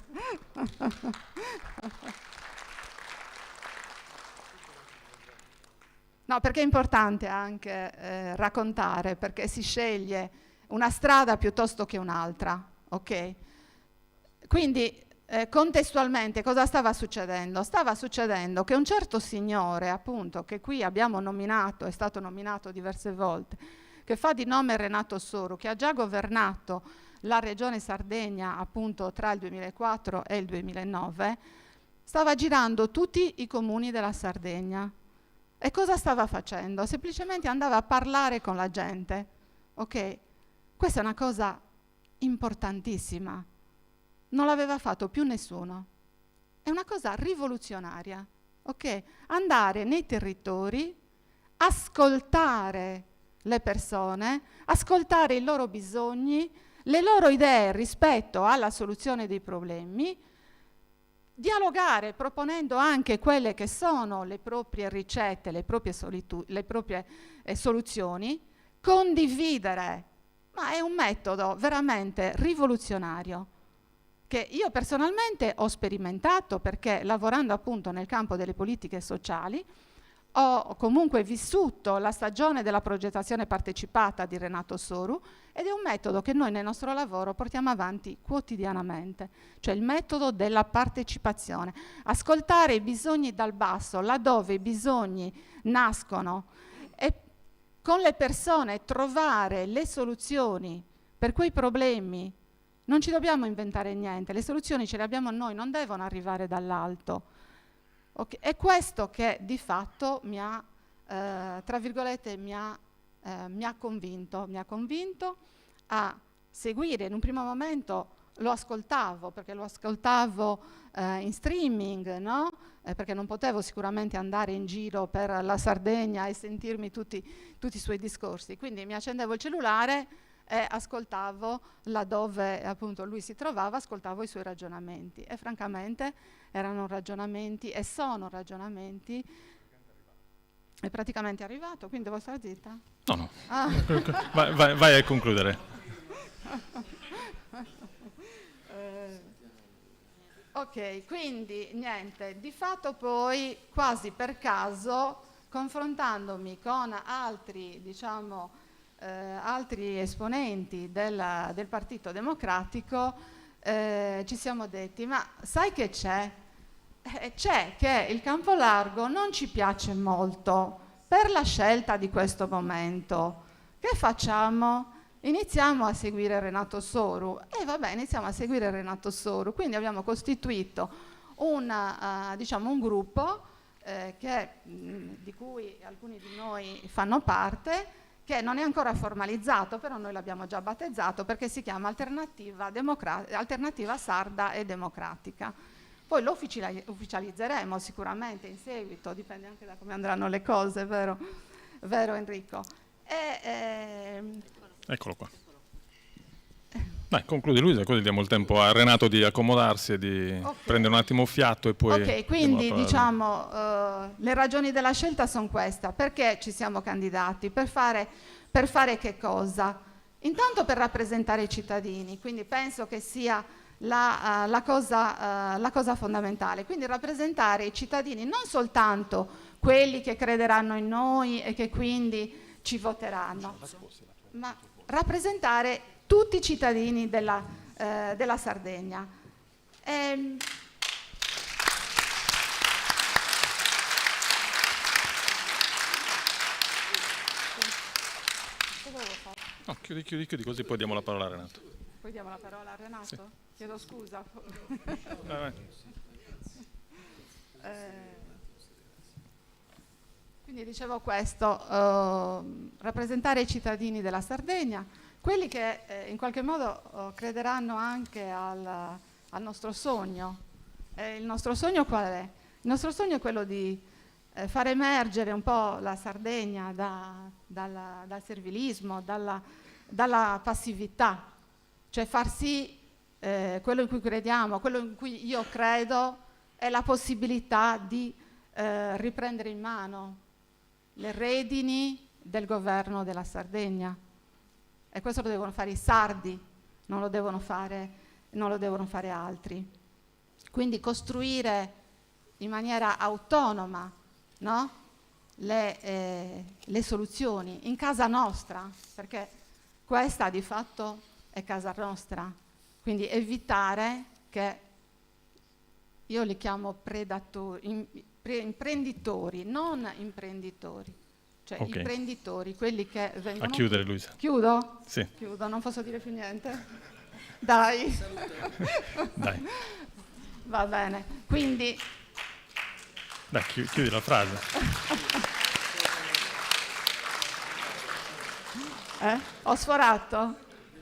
No, perché è importante anche raccontare, perché si sceglie una strada piuttosto che un'altra, ok? Quindi contestualmente cosa stava succedendo? Stava succedendo che un certo signore, appunto, che qui abbiamo nominato, è stato nominato diverse volte, che fa di nome Renato Soru, che ha già governato la regione Sardegna appunto tra il 2004 e il 2009, stava girando tutti i comuni della Sardegna. E cosa stava facendo? Semplicemente andava a parlare con la gente, ok? Questa è una cosa importantissima. Non l'aveva fatto più nessuno. È una cosa rivoluzionaria, ok? Andare nei territori, ascoltare le persone, ascoltare i loro bisogni, le loro idee rispetto alla soluzione dei problemi, dialogare proponendo anche quelle che sono le proprie ricette, le proprie soluzioni, condividere. Ma è un metodo veramente rivoluzionario che io personalmente ho sperimentato, perché lavorando appunto nel campo delle politiche sociali ho comunque vissuto la stagione della progettazione partecipata di Renato Soru, ed è un metodo che noi nel nostro lavoro portiamo avanti quotidianamente, cioè il metodo della partecipazione, ascoltare i bisogni dal basso, laddove i bisogni nascono, e con le persone trovare le soluzioni per quei problemi. Non ci dobbiamo inventare niente, le soluzioni ce le abbiamo noi, non devono arrivare dall'alto. Okay. È questo che di fatto mi ha, tra virgolette, mi ha convinto a seguire. In un primo momento lo ascoltavo, perché lo ascoltavo in streaming, no? Perché non potevo sicuramente andare in giro per la Sardegna e sentirmi tutti i suoi discorsi. Quindi mi accendevo il cellulare e ascoltavo laddove appunto lui si trovava, ascoltavo i suoi ragionamenti, e francamente erano ragionamenti e sono ragionamenti. È praticamente arrivato, quindi devo stare zitta? No. Ah. Vai a concludere. Ok, quindi niente, di fatto poi quasi per caso, confrontandomi con altri, diciamo, altri esponenti del Partito Democratico, ci siamo detti, ma sai che c'è? C'è che il campo largo non ci piace molto per la scelta di questo momento. Che facciamo? Iniziamo a seguire Renato Soru. E vabbè, iniziamo a seguire Renato Soru. Quindi abbiamo costituito diciamo un gruppo di cui alcuni di noi fanno parte, che non è ancora formalizzato, però noi l'abbiamo già battezzato, perché si chiama Alternativa Sarda e Democratica. Poi lo ufficializzeremo sicuramente in seguito, dipende anche da come andranno le cose, vero Enrico? Eccolo qua. Dai, concludi Luisa, così diamo il tempo a Renato di accomodarsi e di prendere un attimo fiato e poi... Ok, quindi diciamo le ragioni della scelta sono questa. Perché ci siamo candidati? Per fare che cosa? Intanto per rappresentare i cittadini, quindi penso che sia la cosa fondamentale. Quindi rappresentare i cittadini, non soltanto quelli che crederanno in noi e che quindi ci voteranno, ma rappresentare tutti i cittadini della Sardegna. No, chiudi, così poi diamo la parola a Renato. Poi diamo la parola a Renato? Sì. Chiedo scusa. Vai. Quindi dicevo questo, rappresentare i cittadini della Sardegna, quelli che in qualche modo crederanno anche al nostro sogno. Il nostro sogno qual è? Il nostro sogno è quello di far emergere un po' la Sardegna dal servilismo, dalla passività, cioè far sì quello in cui crediamo, quello in cui io credo è la possibilità di riprendere in mano le redini del governo della Sardegna. E questo lo devono fare i sardi, non lo devono fare altri. Quindi costruire in maniera autonoma, no? le soluzioni in casa nostra, perché questa di fatto è casa nostra. Quindi evitare che, io li chiamo imprenditori, non imprenditori. Cioè Okay. i prenditori, quelli che vengono... A chiudere, Luisa. Chiudo? Sì. Chiudo, non posso dire più niente? Dai. Dai. Va bene, quindi... Dai, chiudi la frase. Ho sforato?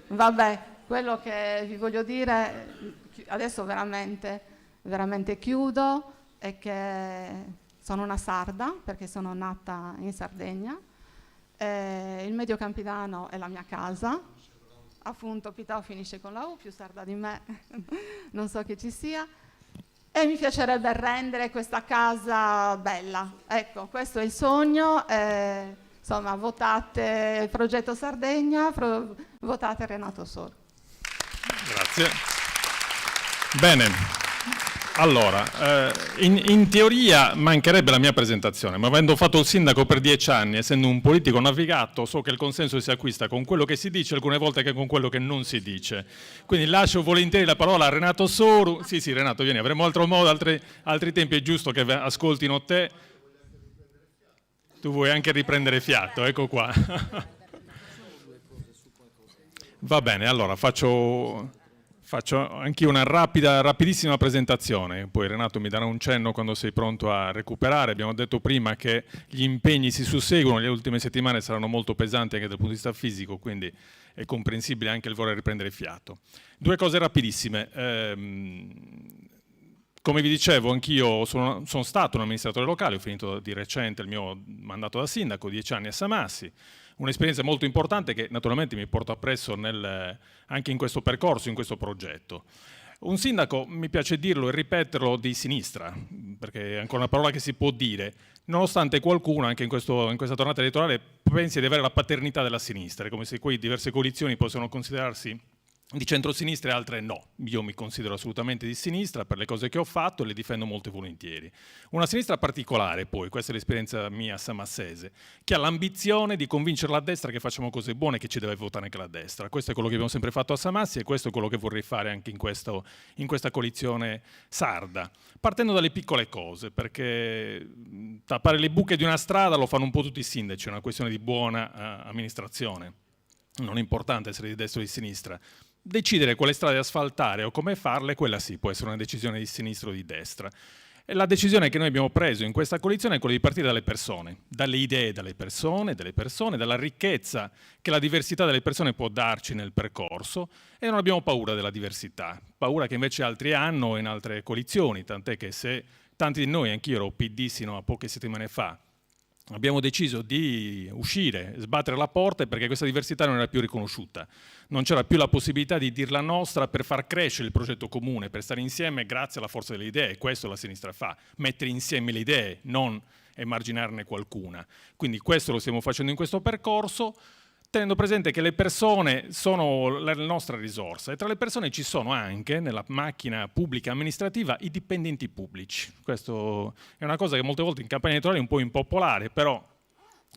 Vabbè, quello che vi voglio dire, adesso veramente chiudo, è che sono una sarda, perché sono nata in Sardegna, il Medio Campidano è la mia casa, appunto Pitao finisce con la U, più sarda di me, non so che ci sia, e mi piacerebbe rendere questa casa bella. Ecco, questo è il sogno, insomma votate il progetto Sardegna, votate Renato Soro. Grazie. Bene. Allora, in teoria mancherebbe la mia presentazione, ma avendo fatto il sindaco per 10 anni, essendo un politico navigato, so che il consenso si acquista con quello che si dice, alcune volte anche con quello che non si dice. Quindi lascio volentieri la parola a Renato Soru. Sì, Renato, vieni, avremo altro modo, altri tempi, è giusto che ascoltino te. Tu vuoi anche riprendere fiato, ecco qua. Va bene, allora faccio anch'io una rapidissima presentazione, poi Renato mi darà un cenno quando sei pronto a recuperare. Abbiamo detto prima che gli impegni si susseguono, le ultime settimane saranno molto pesanti anche dal punto di vista fisico, quindi è comprensibile anche il voler riprendere fiato. Due cose rapidissime. Come vi dicevo, anch'io sono stato un amministratore locale, ho finito di recente il mio mandato da sindaco, 10 anni a Samassi. Un'esperienza molto importante che naturalmente mi porto appresso anche in questo percorso, in questo progetto. Un sindaco, mi piace dirlo e ripeterlo, di sinistra, perché è ancora una parola che si può dire, nonostante qualcuno anche in questa tornata elettorale pensi di avere la paternità della sinistra, è come se qui diverse coalizioni possono considerarsi di centrosinistra e altre no. Io mi considero assolutamente di sinistra per le cose che ho fatto e le difendo molto volentieri. Una sinistra particolare poi, questa è l'esperienza mia samassese, che ha l'ambizione di convincere la destra che facciamo cose buone e che ci deve votare anche la destra. Questo è quello che abbiamo sempre fatto a Samassi e questo è quello che vorrei fare anche in questa coalizione sarda. Partendo dalle piccole cose, perché tappare le buche di una strada lo fanno un po' tutti i sindaci, è una questione di buona amministrazione. Non è importante essere di destra o di sinistra. Decidere quale strade asfaltare o come farle, quella sì, può essere una decisione di sinistra o di destra. E la decisione che noi abbiamo preso in questa coalizione è quella di partire dalle persone, dalle idee delle persone, dalla ricchezza che la diversità delle persone può darci nel percorso, e non abbiamo paura della diversità, paura che invece altri hanno in altre coalizioni, tant'è che se tanti di noi, anch'io ero PD sino a poche settimane fa, abbiamo deciso di uscire, sbattere la porta perché questa diversità non era più riconosciuta. Non c'era più la possibilità di dirla nostra per far crescere il progetto comune, per stare insieme grazie alla forza delle idee. Questo la sinistra fa, mettere insieme le idee, non emarginarne qualcuna. Quindi questo lo stiamo facendo in questo percorso, tenendo presente che le persone sono la nostra risorsa e tra le persone ci sono anche, nella macchina pubblica amministrativa, i dipendenti pubblici. Questo è una cosa che molte volte in campagna elettorale è un po' impopolare, però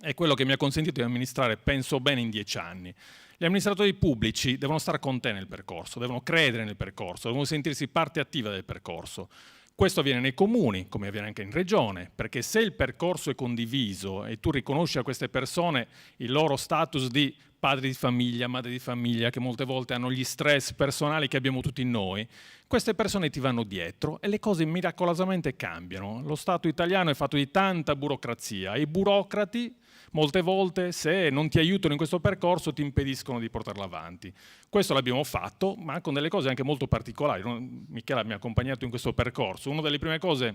è quello che mi ha consentito di amministrare, penso bene, in 10 anni. Gli amministratori pubblici devono stare con te nel percorso, devono credere nel percorso, devono sentirsi parte attiva del percorso. Questo avviene nei comuni, come avviene anche in regione, perché se il percorso è condiviso e tu riconosci a queste persone il loro status di padri di famiglia, madri di famiglia, che molte volte hanno gli stress personali che abbiamo tutti noi, queste persone ti vanno dietro e le cose miracolosamente cambiano. Lo Stato italiano è fatto di tanta burocrazia e i burocrati molte volte, se non ti aiutano in questo percorso, ti impediscono di portarlo avanti. Questo l'abbiamo fatto, ma con delle cose anche molto particolari. Michela mi ha accompagnato in questo percorso. Una delle prime cose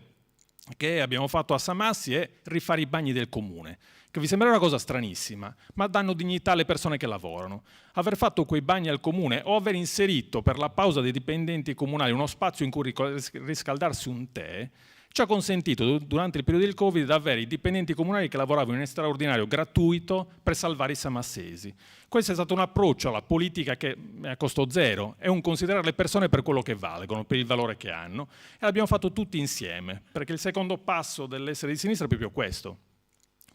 che abbiamo fatto a Samassi è rifare i bagni del comune, che vi sembrerà una cosa stranissima, ma danno dignità alle persone che lavorano. Aver fatto quei bagni al comune o aver inserito per la pausa dei dipendenti comunali uno spazio in cui riscaldarsi un tè, ci ha consentito durante il periodo del Covid di avere i dipendenti comunali che lavoravano in straordinario gratuito per salvare i samassesi. Questo è stato un approccio alla politica che è a costo zero, è un considerare le persone per quello che valgono, per il valore che hanno, e l'abbiamo fatto tutti insieme, perché il secondo passo dell'essere di sinistra è proprio questo: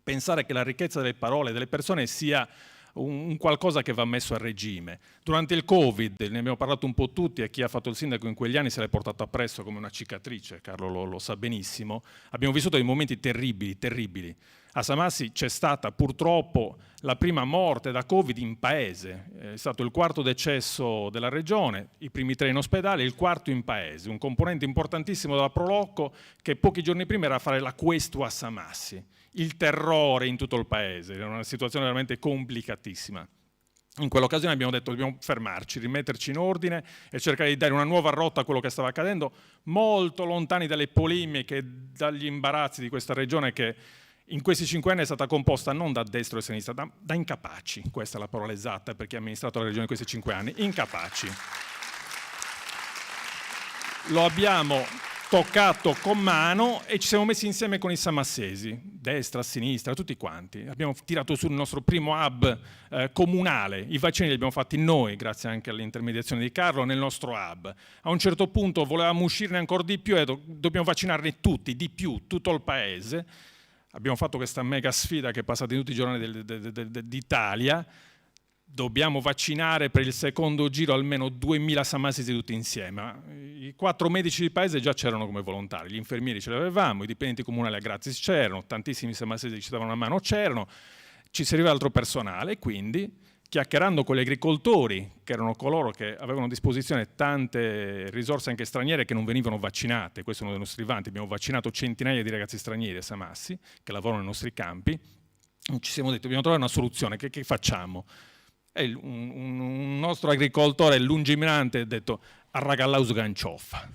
pensare che la ricchezza delle parole e delle persone sia un qualcosa che va messo a regime. Durante il Covid, ne abbiamo parlato un po' tutti, e chi ha fatto il sindaco in quegli anni se l'è portato appresso come una cicatrice, Carlo lo sa benissimo, abbiamo vissuto dei momenti terribili, terribili. A Samassi c'è stata purtroppo la prima morte da Covid in paese, è stato il 4º decesso della regione, i primi 3 in ospedale, il 4º in paese, un componente importantissimo della Prolocco che pochi giorni prima era a fare la questua a Samassi. Il terrore in tutto il paese, era una situazione veramente complicatissima. In quell'occasione abbiamo detto dobbiamo fermarci, rimetterci in ordine e cercare di dare una nuova rotta a quello che stava accadendo, molto lontani dalle polemiche, dagli imbarazzi di questa regione che in questi 5 anni è stata composta non da destra e sinistra, da incapaci. Questa è la parola esatta per chi ha amministrato la regione in questi 5 anni, incapaci. Lo abbiamo toccato con mano e ci siamo messi insieme con i samassesi, destra, sinistra, tutti quanti. Abbiamo tirato su il nostro primo hub comunale, i vaccini li abbiamo fatti noi, grazie anche all'intermediazione di Carlo, nel nostro hub. A un certo punto volevamo uscirne ancora di più e dobbiamo vaccinarne tutti, di più, tutto il paese. Abbiamo fatto questa mega sfida che è passata in tutti i giornali d'Italia. Dobbiamo vaccinare per il secondo giro almeno 2000 samassesi tutti insieme. I 4 medici di paese già c'erano come volontari, gli infermieri ce li avevamo, i dipendenti comunali a gratis c'erano, tantissimi samassesi che ci davano una mano c'erano, ci serviva altro personale e quindi, chiacchierando con gli agricoltori, che erano coloro che avevano a disposizione tante risorse anche straniere che non venivano vaccinate, questo è uno dei nostri vanti, abbiamo vaccinato centinaia di ragazzi stranieri a Samassi, che lavorano nei nostri campi, ci siamo detti dobbiamo trovare una soluzione, che facciamo? E un nostro agricoltore lungimirante ha detto arragallaus gancioffa.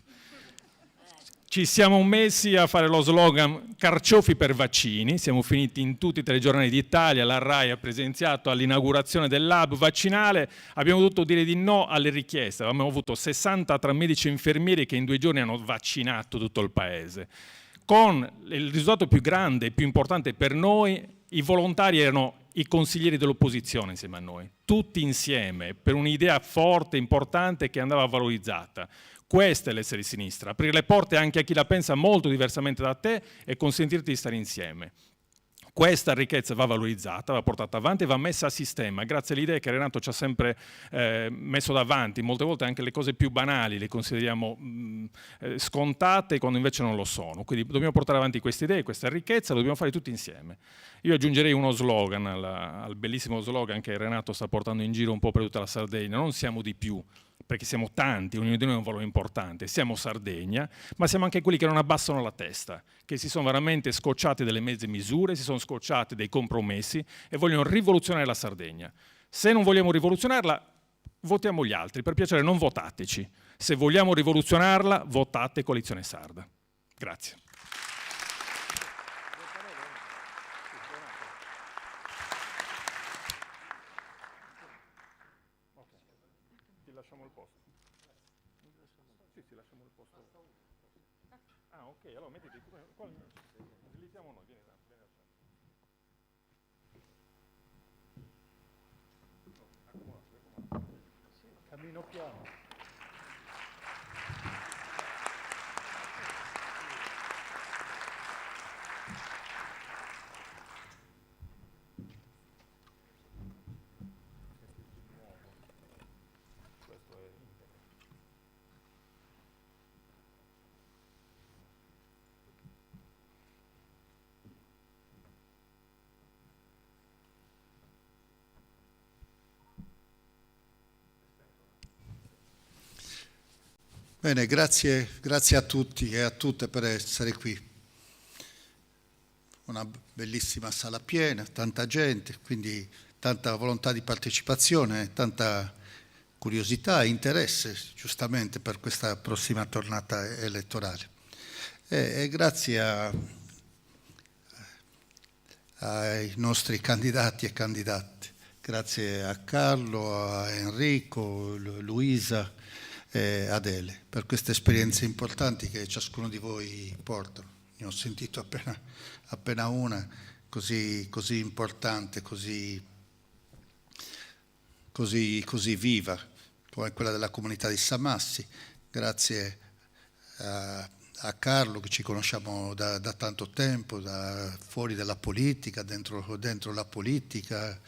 Ci siamo messi a fare lo slogan carciofi per vaccini, siamo finiti in tutti i telegiornali d'Italia, la RAI ha presenziato all'inaugurazione dell'hub vaccinale, abbiamo dovuto dire di no alle richieste, abbiamo avuto 60 tra medici e infermieri che in 2 giorni hanno vaccinato tutto il paese. Con il risultato più grande e più importante per noi, i volontari erano i consiglieri dell'opposizione insieme a noi, tutti insieme, per un'idea forte, importante, che andava valorizzata. Questo è l'essere di sinistra, aprire le porte anche a chi la pensa molto diversamente da te e consentirti di stare insieme. Questa ricchezza va valorizzata, va portata avanti e va messa a sistema, grazie alle idee che Renato ci ha sempre messo davanti. Molte volte anche le cose più banali le consideriamo scontate quando invece non lo sono. Quindi dobbiamo portare avanti queste idee, questa ricchezza, lo dobbiamo fare tutti insieme. Io aggiungerei uno slogan al bellissimo slogan che Renato sta portando in giro un po' per tutta la Sardegna: non siamo di più, perché siamo tanti, ognuno di noi ha un valore importante, siamo Sardegna, ma siamo anche quelli che non abbassano la testa, che si sono veramente scocciati delle mezze misure, si sono scocciati dei compromessi e vogliono rivoluzionare la Sardegna. Se non vogliamo rivoluzionarla, votiamo gli altri, per piacere non votateci. Se vogliamo rivoluzionarla, votate Coalizione Sarda. Grazie. Ah, ok, allora mettiti qua, sliziamo noi, vieni al centro. Cammino piano. Questo è internet. Bene, grazie a tutti e a tutte per essere qui. Una bellissima sala piena, tanta gente, quindi tanta volontà di partecipazione, tanta curiosità e interesse, giustamente, per questa prossima tornata elettorale. E grazie ai nostri candidati e candidate, grazie a Carlo, a Enrico, Luisa e Adele, per queste esperienze importanti che ciascuno di voi porta. Ne ho sentito appena una così importante, così viva, come quella della comunità di Samassi. Grazie a Carlo, che ci conosciamo da tanto tempo, da fuori dalla politica, dentro la politica,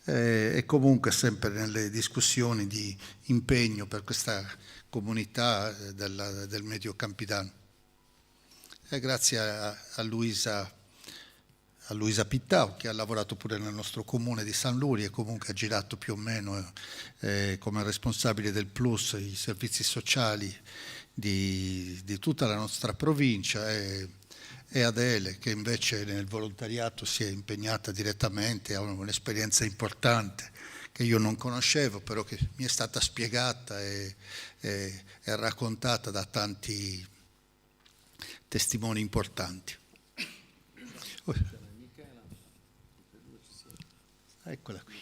e comunque sempre nelle discussioni di impegno per questa comunità del Medio Campidano. E grazie a Luisa Pittau, che ha lavorato pure nel nostro comune di San Luri e comunque ha girato più o meno come responsabile del Plus i servizi sociali di tutta la nostra provincia, e Adele, che invece nel volontariato si è impegnata direttamente, ha un'esperienza importante che io non conoscevo, però che mi è stata spiegata e raccontata da tanti testimoni importanti. Eccola qui.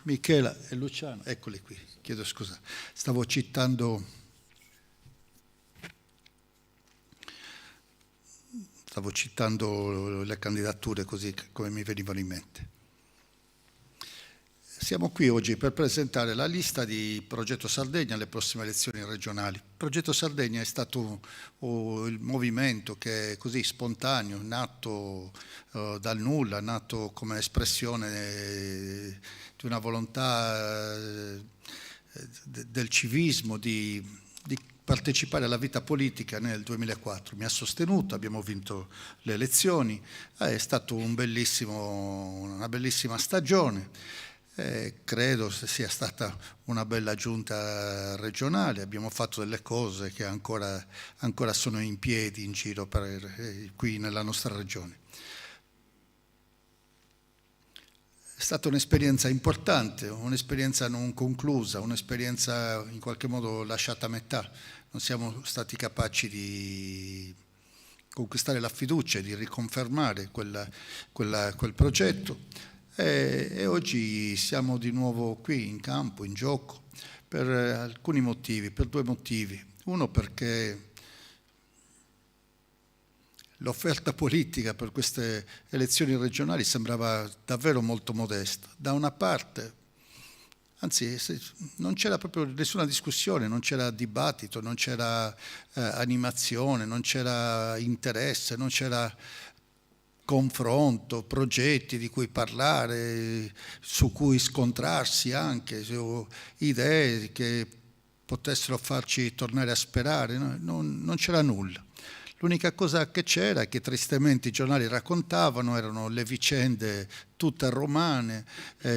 Michela e Luciano, eccoli qui, chiedo scusa. Stavo citando le candidature così come mi venivano in mente. Siamo qui oggi per presentare la lista di Progetto Sardegna alle prossime elezioni regionali. Progetto Sardegna è stato il movimento che è così spontaneo, nato dal nulla, nato come espressione di una volontà del civismo, di partecipare alla vita politica nel 2004. Mi ha sostenuto, abbiamo vinto le elezioni, è stato una bellissima stagione. Credo sia stata una bella giunta regionale, abbiamo fatto delle cose che ancora sono in piedi in giro qui nella nostra regione. È stata un'esperienza importante, un'esperienza non conclusa, un'esperienza in qualche modo lasciata a metà. Non siamo stati capaci di conquistare la fiducia, di riconfermare quel progetto. E oggi siamo di nuovo qui in campo, in gioco, per alcuni motivi, per due motivi. Uno, perché l'offerta politica per queste elezioni regionali sembrava davvero molto modesta. Da una parte, anzi, non c'era proprio nessuna discussione, non c'era dibattito, non c'era animazione, non c'era interesse, non c'era confronto, progetti di cui parlare, su cui scontrarsi anche, idee che potessero farci tornare a sperare, non c'era nulla. L'unica cosa che c'era, che tristemente i giornali raccontavano, erano le vicende tutte romane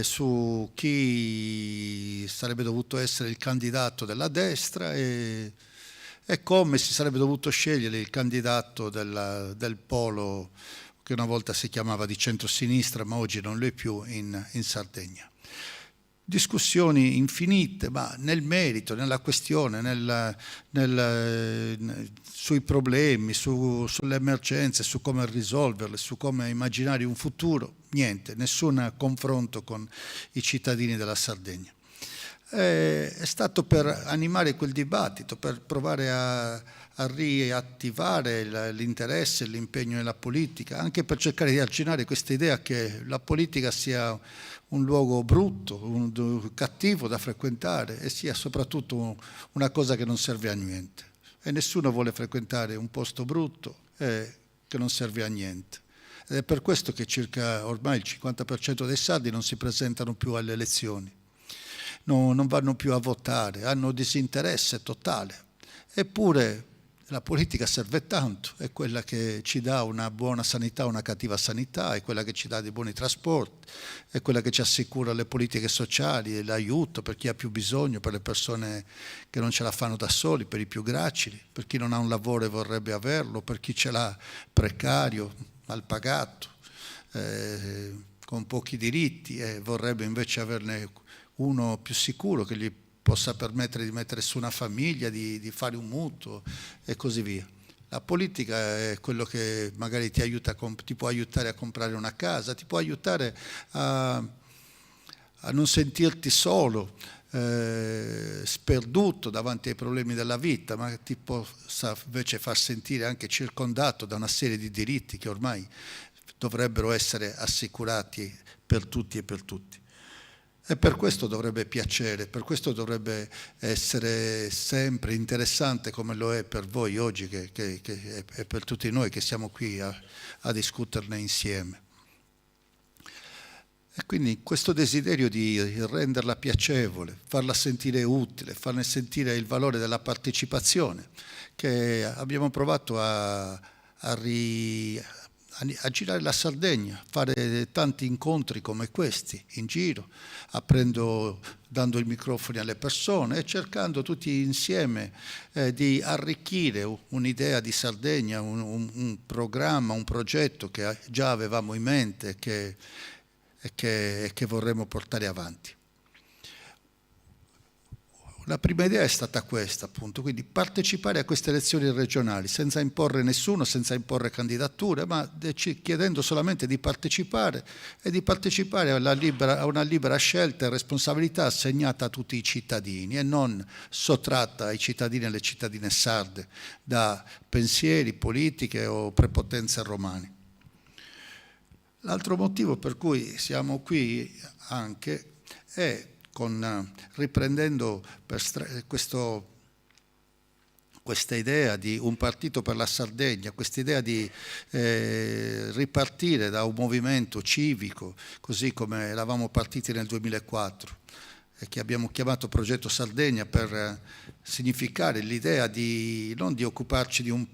su chi sarebbe dovuto essere il candidato della destra e come si sarebbe dovuto scegliere il candidato del polo che una volta si chiamava di centrosinistra, ma oggi non lo è più in Sardegna. Discussioni infinite, ma nel merito, nella questione, sui problemi, sulle emergenze, su come risolverle, su come immaginare un futuro, niente, nessun confronto con i cittadini della Sardegna. è stato per animare quel dibattito, per provare a riattivare l'interesse e l'impegno nella politica, anche per cercare di arginare questa idea che la politica sia un luogo brutto, cattivo da frequentare e sia soprattutto una cosa che non serve a niente. E nessuno vuole frequentare un posto brutto che non serve a niente. Ed è per questo che circa ormai il 50% dei sardi non si presentano più alle elezioni, non vanno più a votare, hanno disinteresse totale. Eppure la politica serve tanto, è quella che ci dà una buona sanità, una cattiva sanità, è quella che ci dà dei buoni trasporti, è quella che ci assicura le politiche sociali, l'aiuto per chi ha più bisogno, per le persone che non ce la fanno da soli, per i più gracili, per chi non ha un lavoro e vorrebbe averlo, per chi ce l'ha precario, mal pagato, con pochi diritti e vorrebbe invece averne uno più sicuro che gli possa permettere di mettere su una famiglia, di fare un mutuo e così via. La politica è quello che magari ti può aiutare a comprare una casa, ti può aiutare a non sentirti solo, sperduto davanti ai problemi della vita, ma ti possa invece far sentire anche circondato da una serie di diritti che ormai dovrebbero essere assicurati per tutti e per tutti. E per questo dovrebbe piacere, per questo dovrebbe essere sempre interessante come lo è per voi oggi e per tutti noi che siamo qui a discuterne insieme. E quindi questo desiderio di renderla piacevole, farla sentire utile, farne sentire il valore della partecipazione, che abbiamo provato a girare la Sardegna, fare tanti incontri come questi in giro, dando i microfoni alle persone e cercando tutti insieme di arricchire un'idea di Sardegna, un programma, un progetto che già avevamo in mente e che vorremmo portare avanti. La prima idea è stata questa, appunto, quindi partecipare a queste elezioni regionali senza imporre nessuno, senza imporre candidature, ma chiedendo solamente di partecipare e di partecipare a una libera scelta e responsabilità assegnata a tutti i cittadini e non sottratta ai cittadini e alle cittadine sarde da pensieri, politiche o prepotenze romane. L'altro motivo per cui siamo qui anche è riprendendo questa idea di un partito per la Sardegna, questa idea di ripartire da un movimento civico, così come eravamo partiti nel 2004, e che abbiamo chiamato Progetto Sardegna per significare l'idea non di occuparci di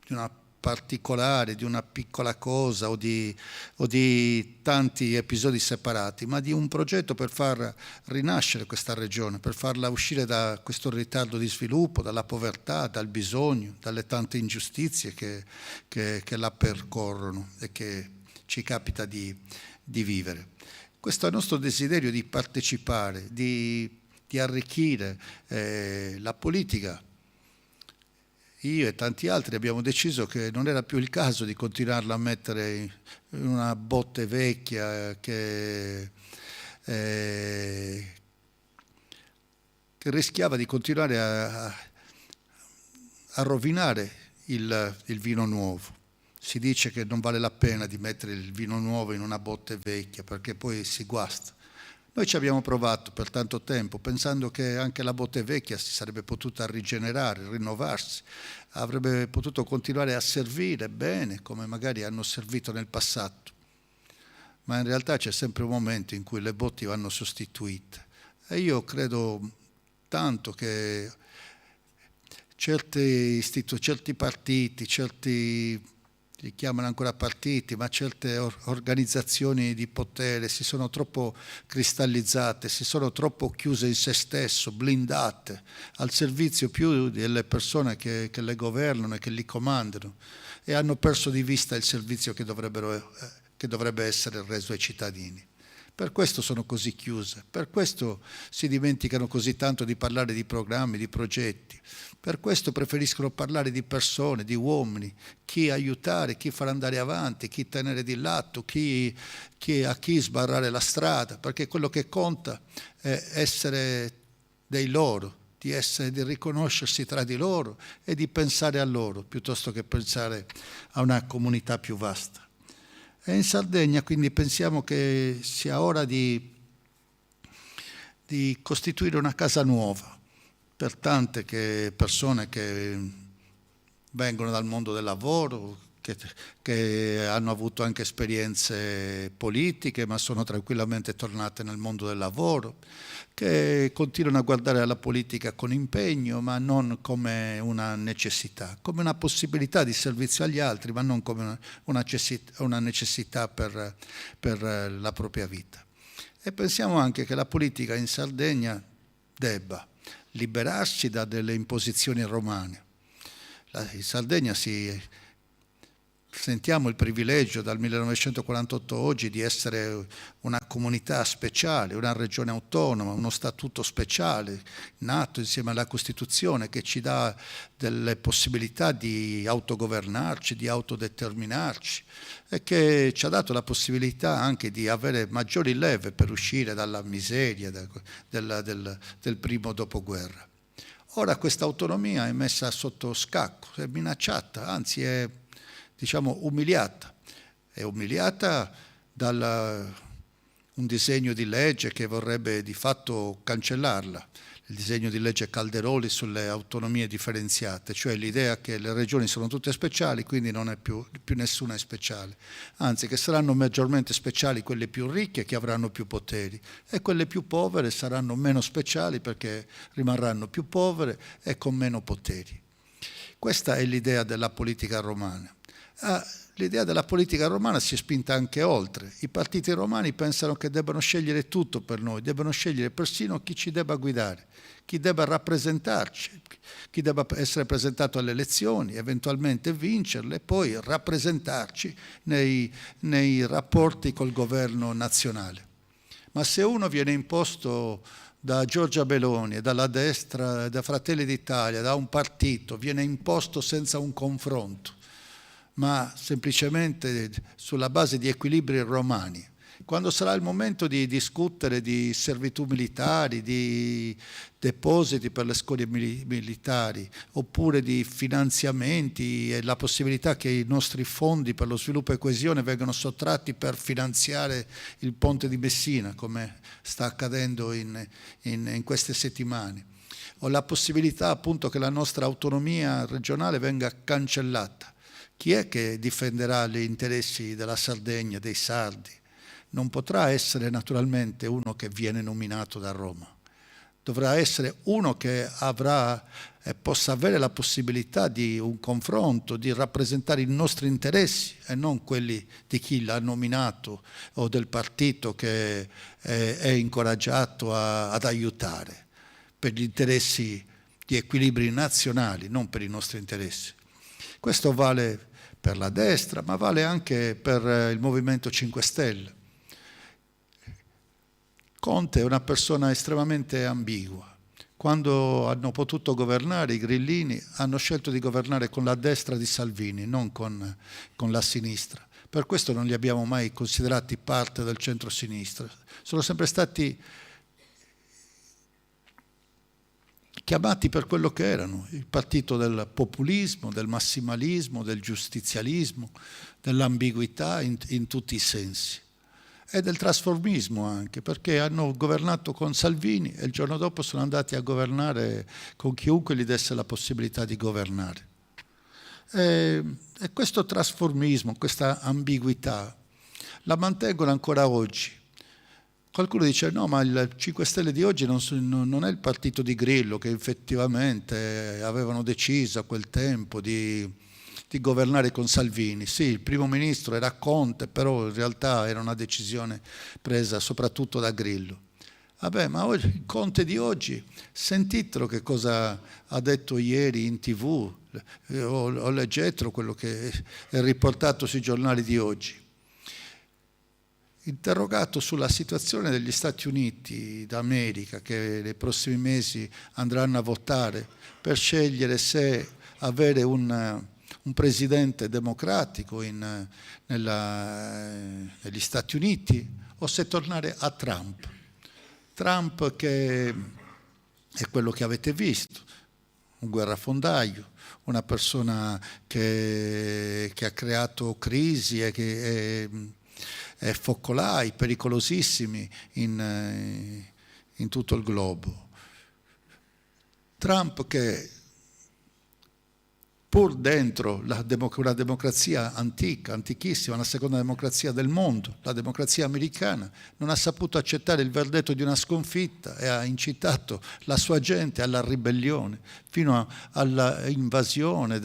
una particolare, di una piccola cosa o di tanti episodi separati, ma di un progetto per far rinascere questa regione, per farla uscire da questo ritardo di sviluppo, dalla povertà, dal bisogno, dalle tante ingiustizie che la percorrono e che ci capita di vivere. Questo è il nostro desiderio di partecipare, di arricchire la politica. Io e tanti altri abbiamo deciso che non era più il caso di continuarla a mettere in una botte vecchia che rischiava di continuare a rovinare il vino nuovo. Si dice che non vale la pena di mettere il vino nuovo in una botte vecchia perché poi si guasta. Noi ci abbiamo provato per tanto tempo, pensando che anche la botte vecchia si sarebbe potuta rigenerare, rinnovarsi, avrebbe potuto continuare a servire bene, come magari hanno servito nel passato. Ma in realtà c'è sempre un momento in cui le botti vanno sostituite. E io credo tanto che certi partiti, li chiamano ancora partiti, ma certe organizzazioni di potere si sono troppo cristallizzate, si sono troppo chiuse in se stesso, blindate, al servizio più delle persone che le governano e che li comandano, e hanno perso di vista il servizio che dovrebbe essere reso ai cittadini. Per questo sono così chiuse, per questo si dimenticano così tanto di parlare di programmi, di progetti, per questo preferiscono parlare di persone, di uomini, chi aiutare, chi far andare avanti, chi tenere di lato, a chi sbarrare la strada, perché quello che conta è essere dei loro, di riconoscersi tra di loro e di pensare a loro, piuttosto che pensare a una comunità più vasta. E in Sardegna quindi pensiamo che sia ora di costituire una casa nuova per tante persone che vengono dal mondo del lavoro, che hanno avuto anche esperienze politiche ma sono tranquillamente tornate nel mondo del lavoro, che continuano a guardare alla politica con impegno ma non come una necessità, come una possibilità di servizio agli altri ma non come una necessità per la propria vita. E pensiamo anche che la politica in Sardegna debba liberarsi da delle imposizioni romane. In Sardegna sentiamo il privilegio dal 1948 oggi di essere una comunità speciale, una regione autonoma, uno statuto speciale nato insieme alla Costituzione che ci dà delle possibilità di autogovernarci, di autodeterminarci e che ci ha dato la possibilità anche di avere maggiori leve per uscire dalla miseria del primo dopoguerra. Ora questa autonomia è messa sotto scacco, è minacciata, anzi è umiliata. È umiliata da un disegno di legge che vorrebbe di fatto cancellarla, il disegno di legge Calderoli sulle autonomie differenziate, cioè l'idea che le regioni sono tutte speciali, quindi non è più nessuna è speciale, anzi che saranno maggiormente speciali quelle più ricche che avranno più poteri e quelle più povere saranno meno speciali perché rimarranno più povere e con meno poteri. Questa è l'idea della politica romana. L'idea della politica romana si è spinta anche oltre. I partiti romani pensano che debbano scegliere tutto per noi, debbano scegliere persino chi ci debba guidare, chi debba rappresentarci, chi debba essere presentato alle elezioni, eventualmente vincerle e poi rappresentarci nei rapporti col governo nazionale. Ma se uno viene imposto da Giorgia Meloni e dalla destra, da Fratelli d'Italia, da un partito, viene imposto senza un confronto, ma semplicemente sulla base di equilibri romani. Quando sarà il momento di discutere di servitù militari, di depositi per le scuole militari, oppure di finanziamenti e la possibilità che i nostri fondi per lo sviluppo e coesione vengano sottratti per finanziare il ponte di Messina, come sta accadendo in queste settimane, o la possibilità appunto che la nostra autonomia regionale venga cancellata. Chi è che difenderà gli interessi della Sardegna, dei sardi? Non potrà essere naturalmente uno che viene nominato da Roma. Dovrà essere uno che possa avere la possibilità di un confronto, di rappresentare i nostri interessi e non quelli di chi l'ha nominato o del partito che è incoraggiato ad aiutare per gli interessi di equilibri nazionali, non per i nostri interessi. Questo vale per la destra, ma vale anche per il Movimento 5 Stelle. Conte è una persona estremamente ambigua. Quando hanno potuto governare, i grillini hanno scelto di governare con la destra di Salvini, non con la sinistra. Per questo non li abbiamo mai considerati parte del centro-sinistra. Sono sempre stati chiamati per quello che erano, il partito del populismo, del massimalismo, del giustizialismo, dell'ambiguità in tutti i sensi. E del trasformismo anche, perché hanno governato con Salvini e il giorno dopo sono andati a governare con chiunque gli desse la possibilità di governare. E questo trasformismo, questa ambiguità, la mantengono ancora oggi. Qualcuno dice no, ma il 5 Stelle di oggi non è il partito di Grillo, che effettivamente avevano deciso a quel tempo di governare con Salvini. Sì, il primo ministro era Conte, però in realtà era una decisione presa soprattutto da Grillo. Vabbè, ma oggi, il Conte di oggi, sentitelo che cosa ha detto ieri in TV, o leggetelo quello che è riportato sui giornali di oggi. Interrogato sulla situazione degli Stati Uniti d'America, che nei prossimi mesi andranno a votare per scegliere se avere un presidente democratico negli Stati Uniti o se tornare a Trump. Trump che è quello che avete visto, un guerrafondaio, una persona che ha creato crisi e focolai pericolosissimi in tutto il globo. Trump che pur dentro una democrazia antica, antichissima, la seconda democrazia del mondo, la democrazia americana, non ha saputo accettare il verdetto di una sconfitta e ha incitato la sua gente alla ribellione, fino all'invasione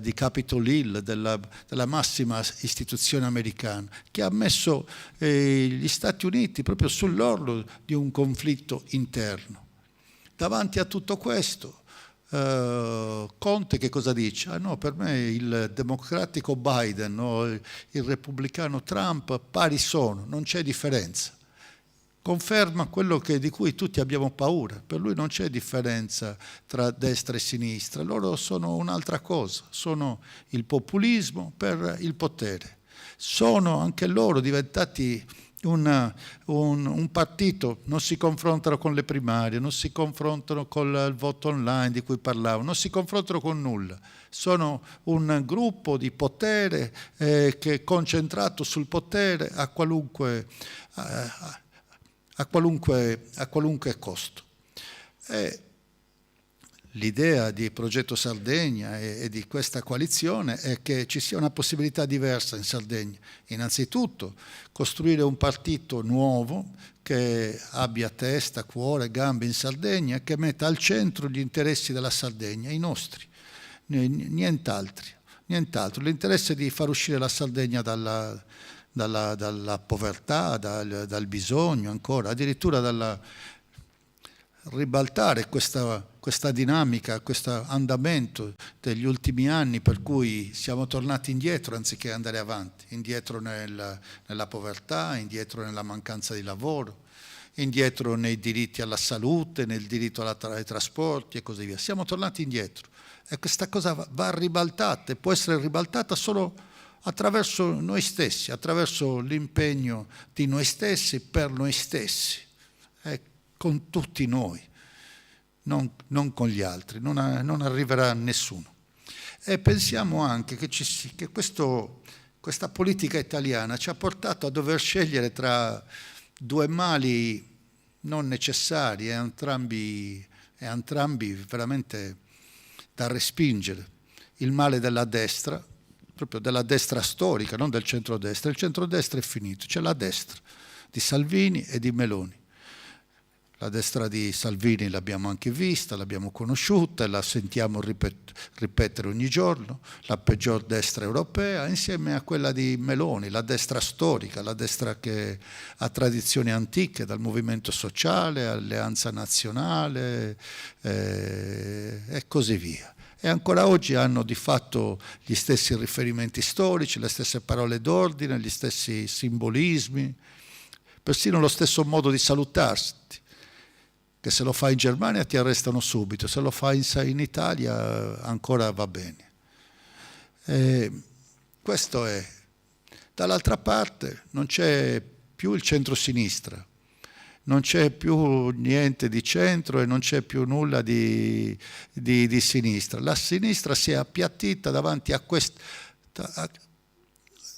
di Capitol Hill, della massima istituzione americana, che ha messo gli Stati Uniti proprio sull'orlo di un conflitto interno. Davanti a tutto questo, Conte che cosa dice? Ah no, per me il democratico Biden o il repubblicano Trump pari sono, non c'è differenza. Conferma quello di cui tutti abbiamo paura. Per lui non c'è differenza tra destra e sinistra, loro sono un'altra cosa, sono il populismo per il potere. Sono anche loro diventati un partito, non si confrontano con le primarie, non si confrontano con il voto online di cui parlavo, non si confrontano con nulla. Sono un gruppo di potere che è concentrato sul potere a qualunque costo. L'idea di Progetto Sardegna e di questa coalizione è che ci sia una possibilità diversa in Sardegna. Innanzitutto costruire un partito nuovo che abbia testa, cuore, gambe in Sardegna e che metta al centro gli interessi della Sardegna, i nostri, nient'altro. L'interesse di far uscire la Sardegna dalla povertà, dal bisogno ancora, addirittura ribaltare questa dinamica, questo andamento degli ultimi anni per cui siamo tornati indietro anziché andare avanti, indietro nella povertà, indietro nella mancanza di lavoro, indietro nei diritti alla salute, nel diritto ai trasporti e così via. Siamo tornati indietro e questa cosa va ribaltata e può essere ribaltata solo attraverso noi stessi, attraverso l'impegno di noi stessi per noi stessi. Con tutti noi, non con gli altri, non arriverà nessuno. E pensiamo anche che questa politica italiana ci ha portato a dover scegliere tra due mali non necessari e entrambi veramente da respingere. Il male della destra, proprio della destra storica, non del centrodestra. Il centrodestra è finito, c'è la destra di Salvini e di Meloni. La destra di Salvini l'abbiamo anche vista, l'abbiamo conosciuta e la sentiamo ripetere ogni giorno, la peggior destra europea, insieme a quella di Meloni, la destra storica, la destra che ha tradizioni antiche, dal movimento sociale, alleanza nazionale e così via. E ancora oggi hanno di fatto gli stessi riferimenti storici, le stesse parole d'ordine, gli stessi simbolismi, persino lo stesso modo di salutarsi, che se lo fai in Germania ti arrestano subito, se lo fai in Italia ancora va bene. Questo è. Dall'altra parte non c'è più il centro-sinistra, non c'è più niente di centro e non c'è più nulla di sinistra. La sinistra si è appiattita davanti a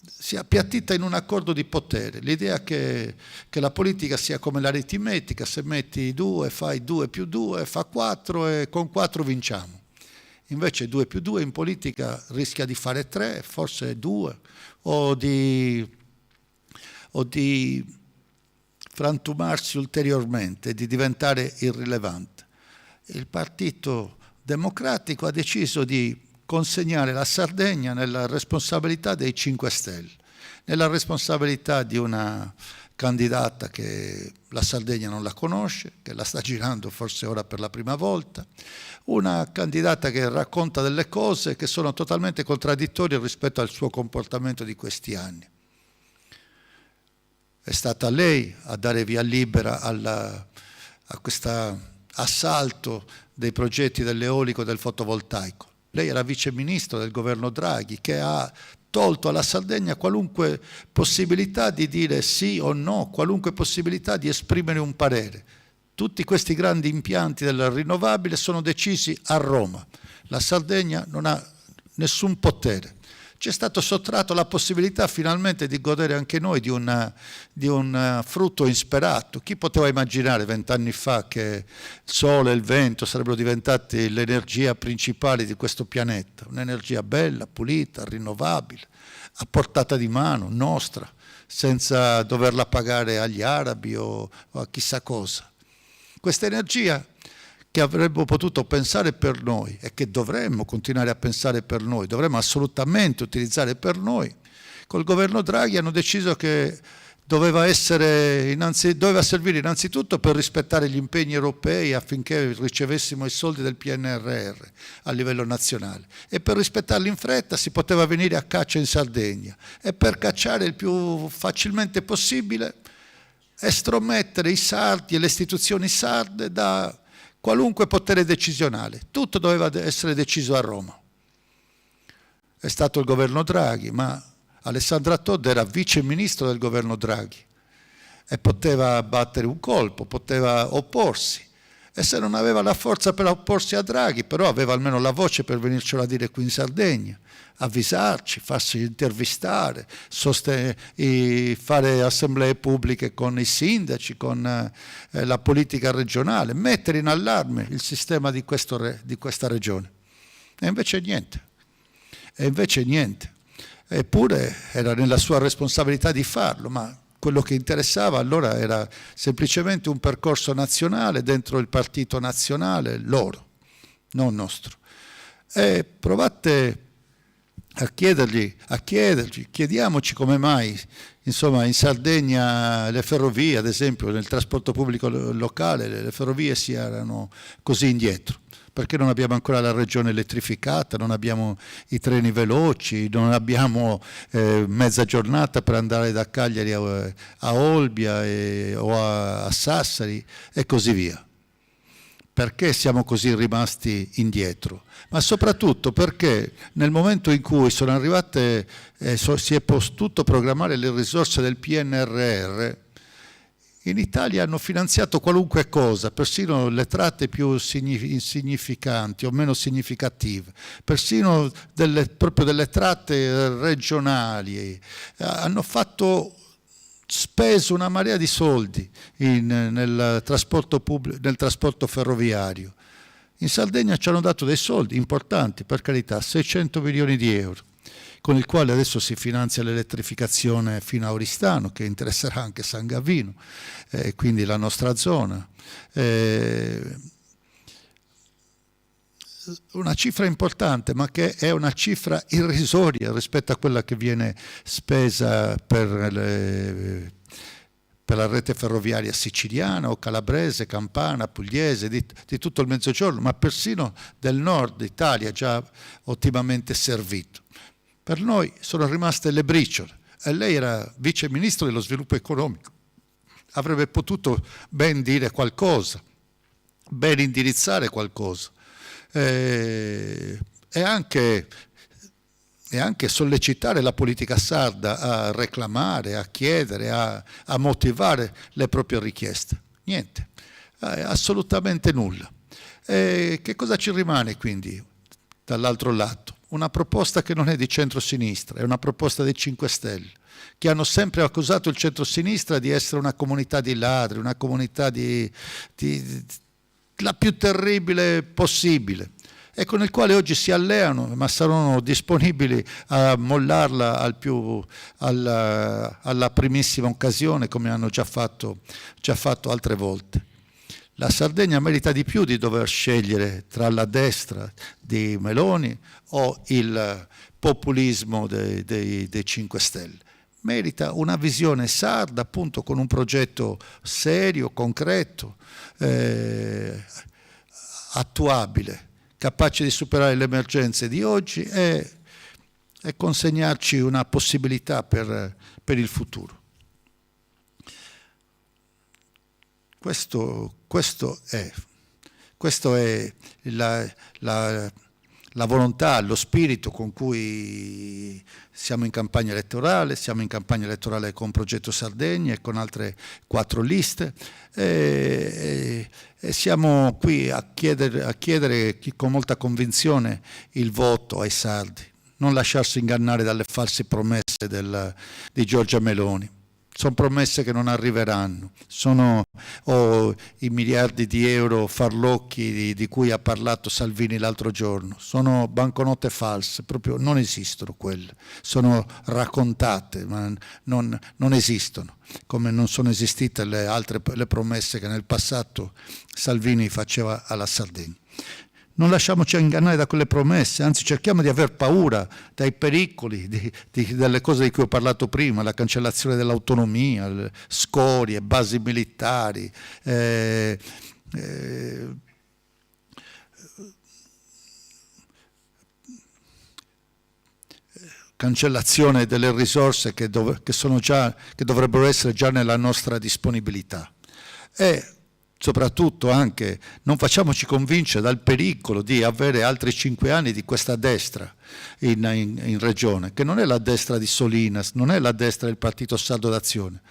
si è appiattita in un accordo di potere, l'idea che la politica sia come l'aritmetica, se metti 2 fai 2 più 2 fa 4 e con 4 vinciamo. Invece 2 più 2 in politica rischia di fare 3, forse 2, o di frantumarsi ulteriormente, di diventare irrilevante. Il Partito Democratico ha deciso di consegnare la Sardegna nella responsabilità dei 5 Stelle, nella responsabilità di una candidata che la Sardegna non la conosce, che la sta girando forse ora per la prima volta, una candidata che racconta delle cose che sono totalmente contraddittorie rispetto al suo comportamento di questi anni. È stata lei a dare via libera a questo assalto dei progetti dell'eolico e del fotovoltaico. Lei era vice ministro del governo Draghi, che ha tolto alla Sardegna qualunque possibilità di dire sì o no, qualunque possibilità di esprimere un parere. Tutti questi grandi impianti del rinnovabile sono decisi a Roma. La Sardegna non ha nessun potere. Ci è stato sottratto la possibilità finalmente di godere anche noi di un frutto insperato. Chi poteva immaginare 20 anni fa che il sole e il vento sarebbero diventati l'energia principale di questo pianeta? Un'energia bella, pulita, rinnovabile, a portata di mano, nostra, senza doverla pagare agli arabi o a chissà cosa. Questa energia che avremmo potuto pensare per noi e che dovremmo continuare a pensare per noi, dovremmo assolutamente utilizzare per noi, col governo Draghi hanno deciso che doveva servire innanzitutto per rispettare gli impegni europei affinché ricevessimo i soldi del PNRR a livello nazionale, e per rispettarli in fretta si poteva venire a caccia in Sardegna, e per cacciare il più facilmente possibile estromettere i sardi e le istituzioni sarde da qualunque potere decisionale. Tutto doveva essere deciso a Roma. È stato il governo Draghi, ma Alessandra Todde era vice ministro del governo Draghi e poteva battere un colpo, poteva opporsi. E se non aveva la forza per opporsi a Draghi, però aveva almeno la voce per venircelo a dire qui in Sardegna, avvisarci, farsi intervistare, fare assemblee pubbliche con i sindaci, con la politica regionale, mettere in allarme il sistema di questa regione. E invece niente. Eppure era nella sua responsabilità di farlo, ma quello che interessava allora era semplicemente un percorso nazionale dentro il partito nazionale, loro, non nostro. E provate a chiediamoci come mai, insomma, in Sardegna le ferrovie, ad esempio, nel trasporto pubblico locale, le ferrovie siano così indietro. Perché non abbiamo ancora la regione elettrificata, non abbiamo i treni veloci, non abbiamo mezza giornata per andare da Cagliari a Olbia o a Sassari e così via. Perché siamo così rimasti indietro? Ma soprattutto perché nel momento in cui sono arrivate, si è potuto programmare le risorse del PNRR, in Italia hanno finanziato qualunque cosa, persino le tratte più insignificanti o meno significative, persino proprio delle tratte regionali. Hanno speso una marea di soldi nel trasporto ferroviario. In Sardegna ci hanno dato dei soldi importanti, per carità, 600 milioni di euro, con il quale adesso si finanzia l'elettrificazione fino a Oristano, che interesserà anche San Gavino, quindi la nostra zona. Una cifra importante, ma che è una cifra irrisoria rispetto a quella che viene spesa per la rete ferroviaria siciliana o calabrese, campana, pugliese, di tutto il Mezzogiorno, ma persino del nord Italia già ottimamente servito. Per noi sono rimaste le briciole, e lei era vice ministro dello sviluppo economico, avrebbe potuto ben dire qualcosa, ben indirizzare qualcosa, e anche sollecitare la politica sarda a reclamare, a chiedere, a motivare le proprie richieste. Niente, assolutamente nulla. Che cosa ci rimane quindi dall'altro lato? Una proposta che non è di centrosinistra, è una proposta dei 5 Stelle, che hanno sempre accusato il centrosinistra di essere una comunità di ladri, una comunità la più terribile possibile, e con il quale oggi si alleano, ma saranno disponibili a mollarla alla primissima occasione, come hanno già fatto altre volte. La Sardegna merita di più di dover scegliere tra la destra di Meloni o il populismo dei 5 Stelle. Merita una visione sarda, appunto, con un progetto serio, concreto, attuabile, capace di superare le emergenze di oggi e consegnarci una possibilità per il futuro. Questo è la la volontà, lo spirito con cui siamo in campagna elettorale con Progetto Sardegna e con altre 4 liste, e siamo qui a chiedere con molta convinzione il voto ai sardi, non lasciarsi ingannare dalle false promesse di Giorgia Meloni. Sono promesse che non arriveranno, sono i miliardi di euro farlocchi di cui ha parlato Salvini l'altro giorno, sono banconote false, proprio non esistono quelle, sono raccontate, ma non esistono, come non sono esistite le promesse che nel passato Salvini faceva alla Sardegna. Non lasciamoci ingannare da quelle promesse, anzi cerchiamo di aver paura dai pericoli, delle cose di cui ho parlato prima, la cancellazione dell'autonomia, scorie, basi militari, cancellazione delle risorse che dovrebbero essere già nella nostra disponibilità. E soprattutto anche non facciamoci convincere dal pericolo di avere altri 5 anni di questa destra in regione, che non è la destra di Solinas, non è la destra del Partito Sardo d'Azione,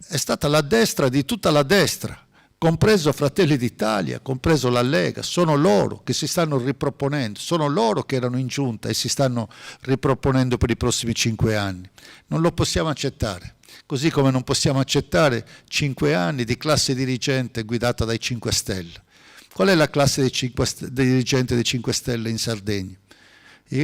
è stata la destra di tutta la destra, compreso Fratelli d'Italia, compreso la Lega. Sono loro che si stanno riproponendo, sono loro che erano in giunta e si stanno riproponendo per i prossimi 5 anni. Non lo possiamo accettare. Così come non possiamo accettare 5 anni di classe dirigente guidata dai 5 Stelle. Qual è la classe dirigente dei 5 Stelle in Sardegna?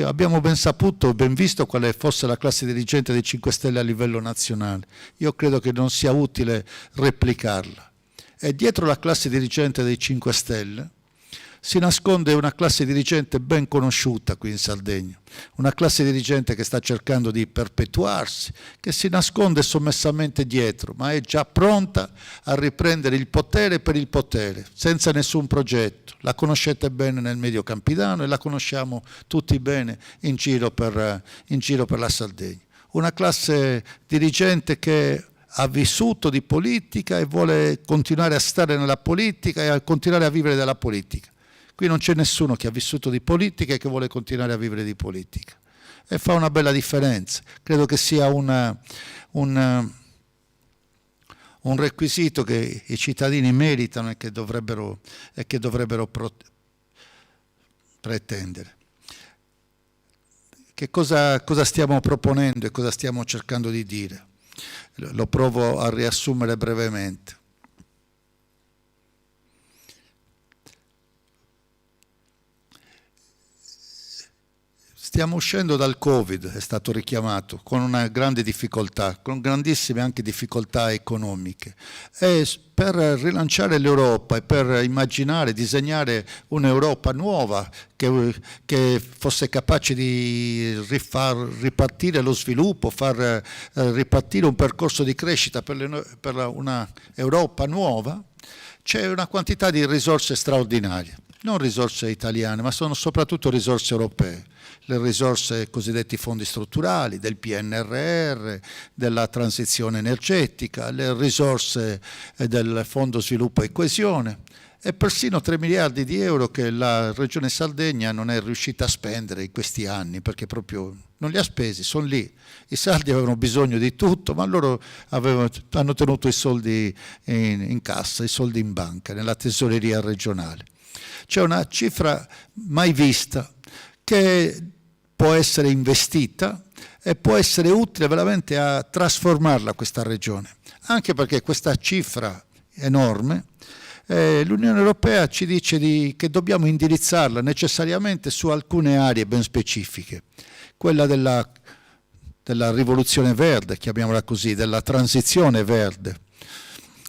Abbiamo ben saputo, ben visto quale fosse la classe dirigente dei 5 Stelle a livello nazionale. Io credo che non sia utile replicarla. E dietro la classe dirigente dei 5 Stelle si nasconde una classe dirigente ben conosciuta qui in Sardegna, una classe dirigente che sta cercando di perpetuarsi, che si nasconde sommessamente dietro, ma è già pronta a riprendere il potere per il potere, senza nessun progetto. La conoscete bene nel Medio Campidano e la conosciamo tutti bene in giro per la Sardegna. Una classe dirigente che ha vissuto di politica e vuole continuare a stare nella politica e a continuare a vivere della politica. Qui non c'è nessuno che ha vissuto di politica e che vuole continuare a vivere di politica. E fa una bella differenza. Credo che sia un requisito che i cittadini meritano e che dovrebbero pretendere. Che cosa stiamo proponendo e cosa stiamo cercando di dire? Lo provo a riassumere brevemente. Stiamo uscendo dal Covid, è stato richiamato, con una grande difficoltà, con grandissime anche difficoltà economiche. E per rilanciare l'Europa e per immaginare, disegnare un'Europa nuova che fosse capace di far ripartire lo sviluppo, far ripartire un percorso di crescita per una Europa nuova, c'è una quantità di risorse straordinarie. Non risorse italiane, ma sono soprattutto risorse europee. Le risorse cosiddetti fondi strutturali, del PNRR, della transizione energetica, le risorse del Fondo Sviluppo e Coesione e persino 3 miliardi di euro che la Regione Sardegna non è riuscita a spendere in questi anni, perché proprio non li ha spesi, sono lì. I sardi avevano bisogno di tutto, ma loro hanno tenuto i soldi in cassa, i soldi in banca, nella tesoreria regionale. C'è una cifra mai vista che può essere investita e può essere utile veramente a trasformarla questa regione, anche perché questa cifra enorme l'Unione Europea ci dice che dobbiamo indirizzarla necessariamente su alcune aree ben specifiche, quella della rivoluzione verde, chiamiamola così, della transizione verde,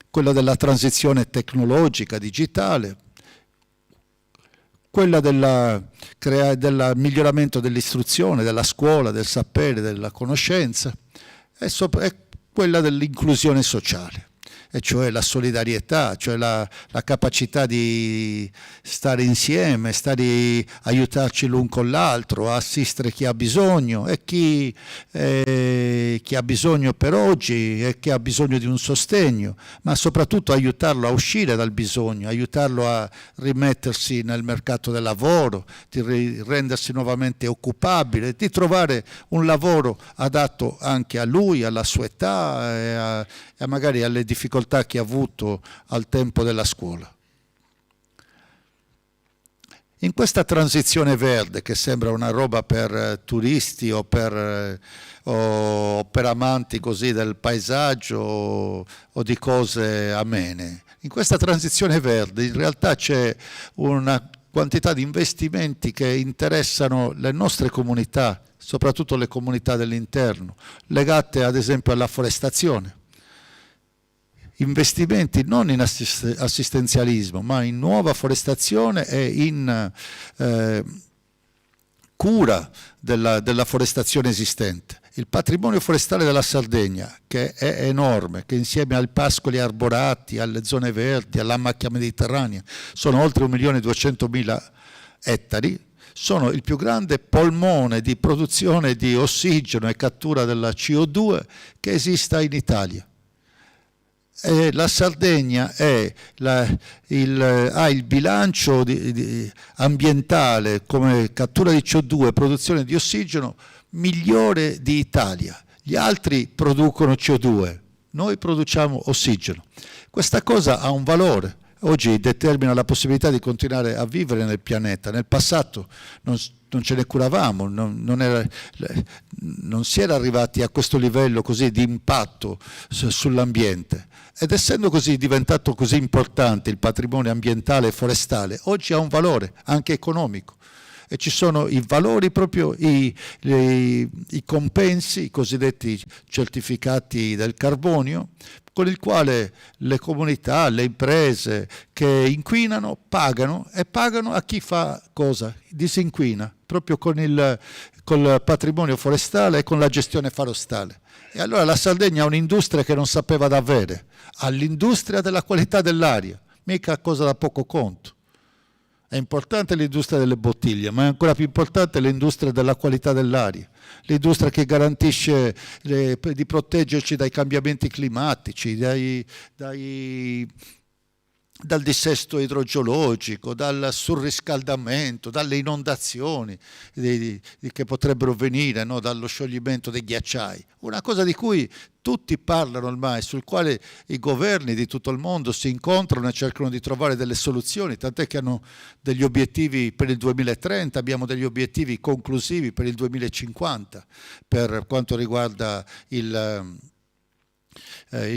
quella della transizione tecnologica, digitale, quella del miglioramento dell'istruzione, della scuola, del sapere, della conoscenza, e quella dell'inclusione sociale. e cioè la solidarietà, cioè la capacità di stare insieme, aiutarci l'un con l'altro, assistere chi ha bisogno e chi ha bisogno per oggi e chi ha bisogno di un sostegno, ma soprattutto aiutarlo a uscire dal bisogno, aiutarlo a rimettersi nel mercato del lavoro, di rendersi nuovamente occupabile, di trovare un lavoro adatto anche a lui, alla sua età e magari alle difficoltà che ha avuto al tempo della scuola. In questa transizione verde, che sembra una roba per turisti o per amanti così del paesaggio o di cose amene, in questa transizione verde in realtà c'è una quantità di investimenti che interessano le nostre comunità, soprattutto le comunità dell'interno, legate ad esempio alla forestazione. Investimenti non in assistenzialismo, ma in nuova forestazione e in cura della forestazione esistente. Il patrimonio forestale della Sardegna, che è enorme, che insieme ai pascoli arborati, alle zone verdi, alla macchia mediterranea, sono oltre 1.200.000 ettari, sono il più grande polmone di produzione di ossigeno e cattura della CO2 che esista in Italia. La Sardegna ha il bilancio ambientale come cattura di CO2 e produzione di ossigeno migliore di Italia. Gli altri producono CO2, noi produciamo ossigeno. Questa cosa ha un valore. Oggi determina la possibilità di continuare a vivere nel pianeta. Nel passato non ce ne curavamo, non si era arrivati a questo livello così di impatto sull'ambiente. Ed essendo così diventato così importante il patrimonio ambientale e forestale, oggi ha un valore anche economico. E ci sono i valori proprio, i compensi, i cosiddetti certificati del carbonio, con il quale le comunità, le imprese che inquinano pagano e pagano a chi fa cosa? Disinquina, proprio col patrimonio forestale e con la gestione forestale. E allora la Sardegna ha un'industria che non sapeva da avere, ha l'industria della qualità dell'aria, mica cosa da poco conto. È importante l'industria delle bottiglie, ma è ancora più importante l'industria della qualità dell'aria, l'industria che garantisce di proteggerci dai cambiamenti climatici, dal dissesto idrogeologico, dal surriscaldamento, dalle inondazioni che potrebbero venire, no? Dallo scioglimento dei ghiacciai. Una cosa di cui tutti parlano ormai, sul quale i governi di tutto il mondo si incontrano e cercano di trovare delle soluzioni, tant'è che hanno degli obiettivi per il 2030, abbiamo degli obiettivi conclusivi per il 2050 per quanto riguarda il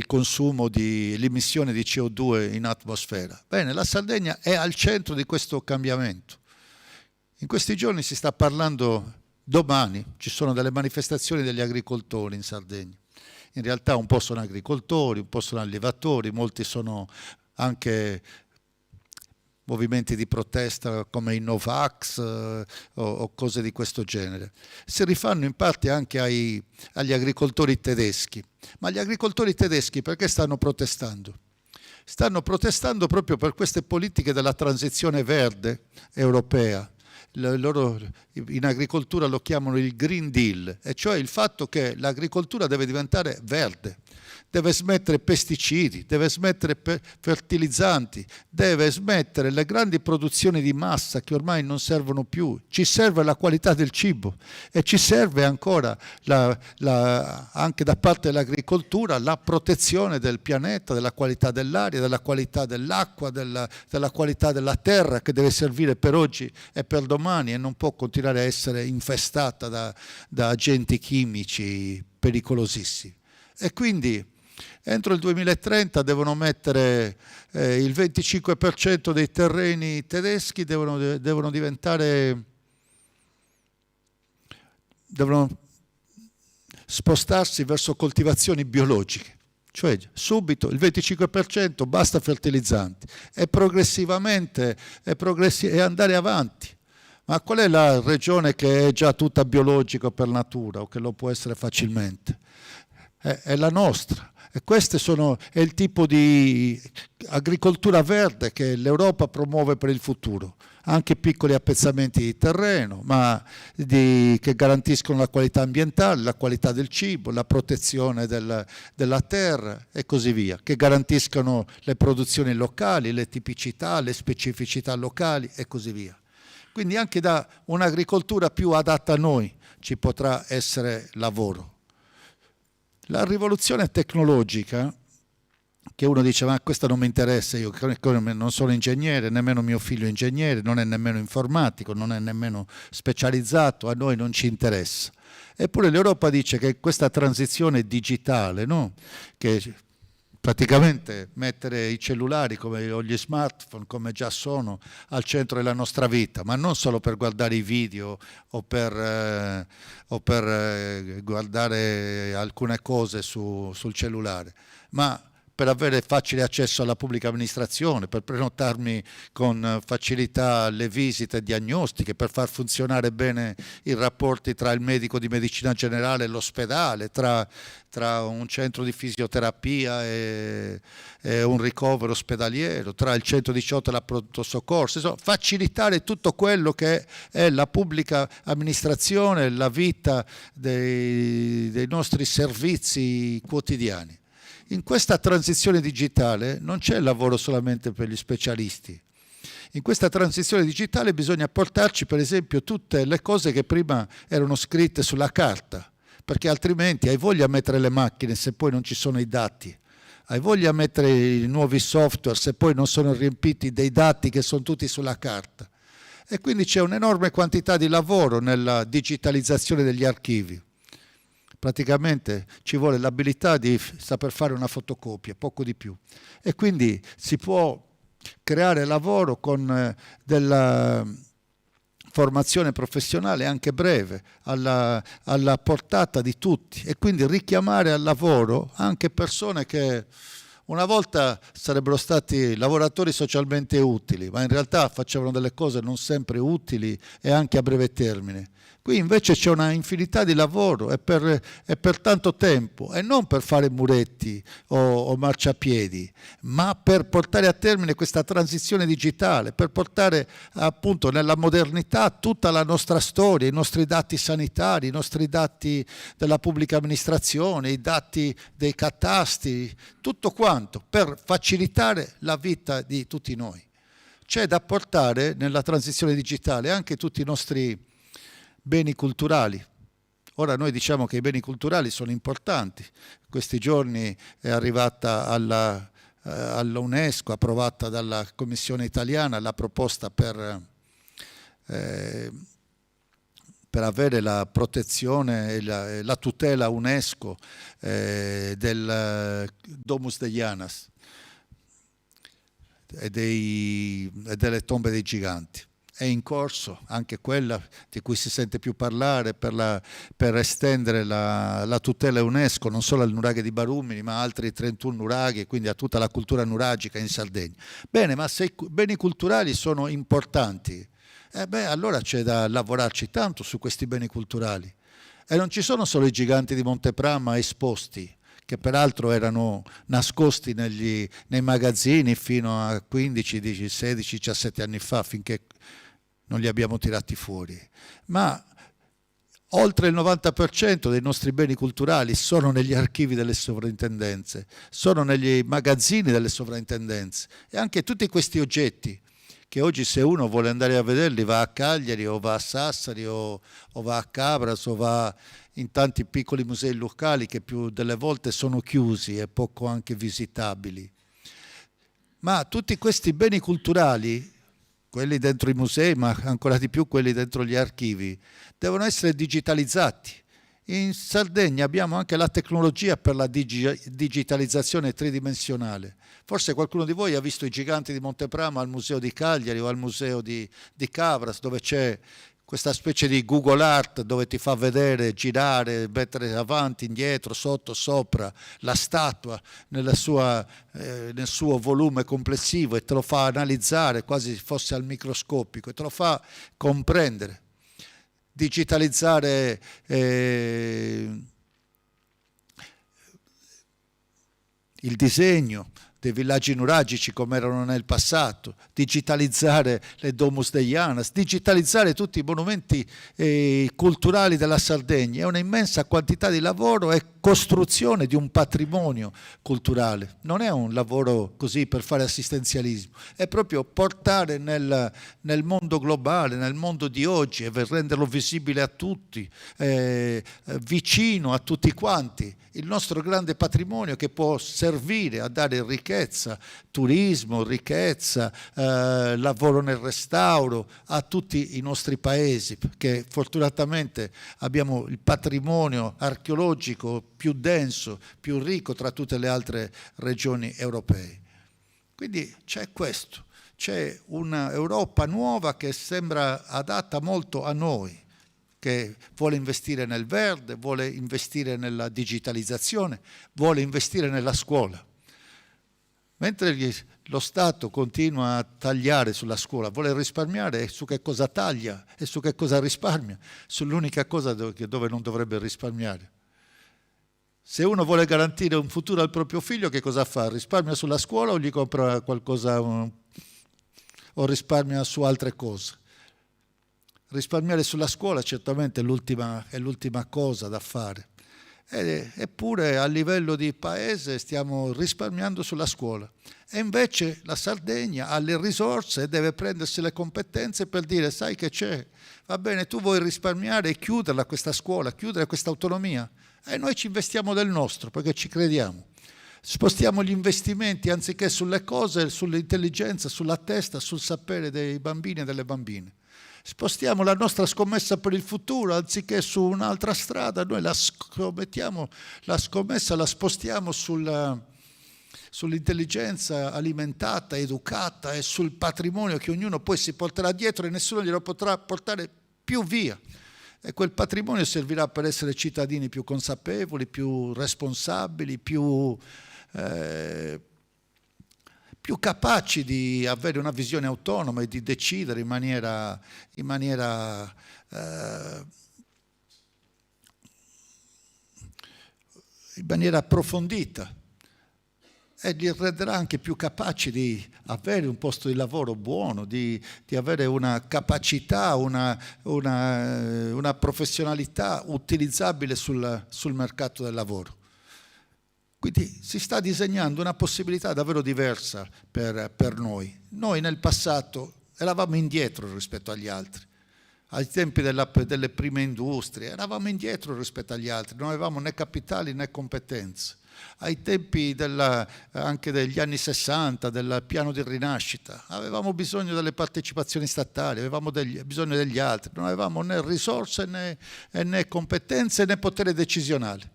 consumo l'emissione di CO2 in atmosfera. Bene, la Sardegna è al centro di questo cambiamento. In questi giorni si sta parlando, domani ci sono delle manifestazioni degli agricoltori in Sardegna. In realtà un po' sono agricoltori, un po' sono allevatori, molti sono anche movimenti di protesta come i Novax o cose di questo genere. Si rifanno in parte anche agli agricoltori tedeschi. Ma gli agricoltori tedeschi perché stanno protestando? Stanno protestando proprio per queste politiche della transizione verde europea. Loro in agricoltura lo chiamano il Green Deal, e cioè il fatto che l'agricoltura deve diventare verde, deve smettere pesticidi, deve smettere fertilizzanti, deve smettere le grandi produzioni di massa che ormai non servono più. Ci serve la qualità del cibo e ci serve ancora anche da parte dell'agricoltura la protezione del pianeta, della qualità dell'aria, della qualità dell'acqua, della qualità della terra, che deve servire per oggi e per domani e non può continuare a essere infestata da agenti chimici pericolosissimi. E quindi entro il 2030 devono mettere il 25% dei terreni tedeschi devono spostarsi verso coltivazioni biologiche, cioè subito il 25% basta fertilizzanti e progressivamente e andare avanti. Ma qual è la regione che è già tutta biologica per natura o che lo può essere facilmente? È la nostra. E questo è il tipo di agricoltura verde che l'Europa promuove per il futuro. Anche piccoli appezzamenti di terreno, ma che garantiscono la qualità ambientale, la qualità del cibo, la protezione della terra e così via, che garantiscono le produzioni locali, le tipicità, le specificità locali e così via. Quindi anche da un'agricoltura più adatta a noi ci potrà essere lavoro. La rivoluzione tecnologica, che uno dice ma questo non mi interessa, io non sono ingegnere, nemmeno mio figlio è ingegnere, non è nemmeno informatico, non è nemmeno specializzato, a noi non ci interessa. Eppure l'Europa dice che questa transizione digitale, no? Che praticamente mettere i cellulari o gli smartphone come già sono al centro della nostra vita, ma non solo per guardare i video o per guardare alcune cose sul cellulare, ma per avere facile accesso alla pubblica amministrazione, per prenotarmi con facilità le visite diagnostiche, per far funzionare bene i rapporti tra il medico di medicina generale e l'ospedale, tra un centro di fisioterapia e un ricovero ospedaliero, tra il 118 e la pronto soccorso, insomma, facilitare tutto quello che è la pubblica amministrazione, la vita dei nostri servizi quotidiani. In questa transizione digitale non c'è lavoro solamente per gli specialisti. In questa transizione digitale bisogna portarci, per esempio, tutte le cose che prima erano scritte sulla carta, perché altrimenti hai voglia di mettere le macchine se poi non ci sono i dati, hai voglia di mettere i nuovi software se poi non sono riempiti dei dati che sono tutti sulla carta. E quindi c'è un'enorme quantità di lavoro nella digitalizzazione degli archivi. Praticamente ci vuole l'abilità di saper fare una fotocopia, poco di più. E quindi si può creare lavoro con della formazione professionale anche breve, alla portata di tutti, e quindi richiamare al lavoro anche persone che una volta sarebbero stati lavoratori socialmente utili, ma in realtà facevano delle cose non sempre utili e anche a breve termine. Qui invece c'è una infinità di lavoro e per tanto tempo, e non per fare muretti o marciapiedi, ma per portare a termine questa transizione digitale, per portare appunto nella modernità tutta la nostra storia, i nostri dati sanitari, i nostri dati della pubblica amministrazione, i dati dei catastri, tutto quanto, per facilitare la vita di tutti noi. C'è da portare nella transizione digitale anche tutti i nostri beni culturali. Ora noi diciamo che i beni culturali sono importanti. Questi giorni è arrivata all'UNESCO, approvata dalla Commissione italiana, la proposta per avere la protezione e la tutela UNESCO del Domus de Janas e delle tombe dei giganti. È in corso anche quella di cui si sente più parlare per estendere la tutela UNESCO non solo al nuraghe di Barumini ma a altri 31 nuraghi, quindi a tutta la cultura nuragica in Sardegna. Bene, ma se i beni culturali sono importanti, allora c'è da lavorarci tanto su questi beni culturali. E non ci sono solo i giganti di Montepramma esposti, che peraltro erano nascosti nei magazzini fino a 15, 16, 17 anni fa, finché non li abbiamo tirati fuori, ma oltre il 90% dei nostri beni culturali sono negli archivi delle sovrintendenze, sono negli magazzini delle sovrintendenze, e anche tutti questi oggetti che oggi se uno vuole andare a vederli va a Cagliari o va a Sassari o va a Cabras o va in tanti piccoli musei locali che più delle volte sono chiusi e poco anche visitabili. Ma tutti questi beni culturali, quelli dentro i musei, ma ancora di più quelli dentro gli archivi, devono essere digitalizzati. In Sardegna abbiamo anche la tecnologia per la digitalizzazione tridimensionale. Forse qualcuno di voi ha visto i giganti di Montepramma al museo di Cagliari o al museo di Cabras, dove c'è questa specie di Google Art dove ti fa vedere, girare, mettere avanti, indietro, sotto, sopra la statua nel suo volume complessivo, e te lo fa analizzare quasi fosse al microscopico e te lo fa comprendere. Digitalizzare il disegno dei villaggi nuragici come erano nel passato, digitalizzare le Domus Deianas, digitalizzare tutti i monumenti culturali della Sardegna. È una immensa quantità di lavoro e costruzione di un patrimonio culturale. Non è un lavoro così per fare assistenzialismo, è proprio portare nel mondo globale, nel mondo di oggi, e renderlo visibile a tutti, vicino a tutti quanti, il nostro grande patrimonio che può servire a dare ricchezza, turismo, ricchezza, lavoro nel restauro a tutti i nostri paesi, perché fortunatamente abbiamo il patrimonio archeologico più denso, più ricco tra tutte le altre regioni europee. Quindi c'è questo, c'è un'Europa nuova che sembra adatta molto a noi, che vuole investire nel verde, vuole investire nella digitalizzazione, vuole investire nella scuola. Mentre lo Stato continua a tagliare sulla scuola, vuole risparmiare, e su che cosa taglia e su che cosa risparmia? Sull'unica cosa dove non dovrebbe risparmiare. Se uno vuole garantire un futuro al proprio figlio, che cosa fa? Risparmia sulla scuola o gli compra qualcosa o risparmia su altre cose? Risparmiare sulla scuola certamente è l'ultima cosa da fare. Eppure a livello di paese stiamo risparmiando sulla scuola. E invece la Sardegna ha le risorse e deve prendersi le competenze per dire: sai che c'è? Va bene, tu vuoi risparmiare e chiuderla questa scuola, chiudere questa autonomia? E noi ci investiamo del nostro perché ci crediamo. Spostiamo gli investimenti anziché sulle cose, sull'intelligenza, sulla testa, sul sapere dei bambini e delle bambine. Spostiamo la nostra scommessa per il futuro, anziché su un'altra strada, noi la scommessa la spostiamo sull'intelligenza alimentata, educata e sul patrimonio che ognuno poi si porterà dietro e nessuno glielo potrà portare più via. E quel patrimonio servirà per essere cittadini più consapevoli, più responsabili, più capaci di avere una visione autonoma e di decidere in maniera approfondita, e li renderà anche più capaci di avere un posto di lavoro buono, di avere una capacità, una professionalità utilizzabile sul mercato del lavoro. Quindi si sta disegnando una possibilità davvero diversa per noi. Noi nel passato eravamo indietro rispetto agli altri. Ai tempi delle prime industrie eravamo indietro rispetto agli altri, non avevamo né capitali né competenze. Ai tempi anche degli anni 60, del piano di rinascita, avevamo bisogno delle partecipazioni statali, avevamo bisogno degli altri, non avevamo né risorse né competenze né potere decisionale.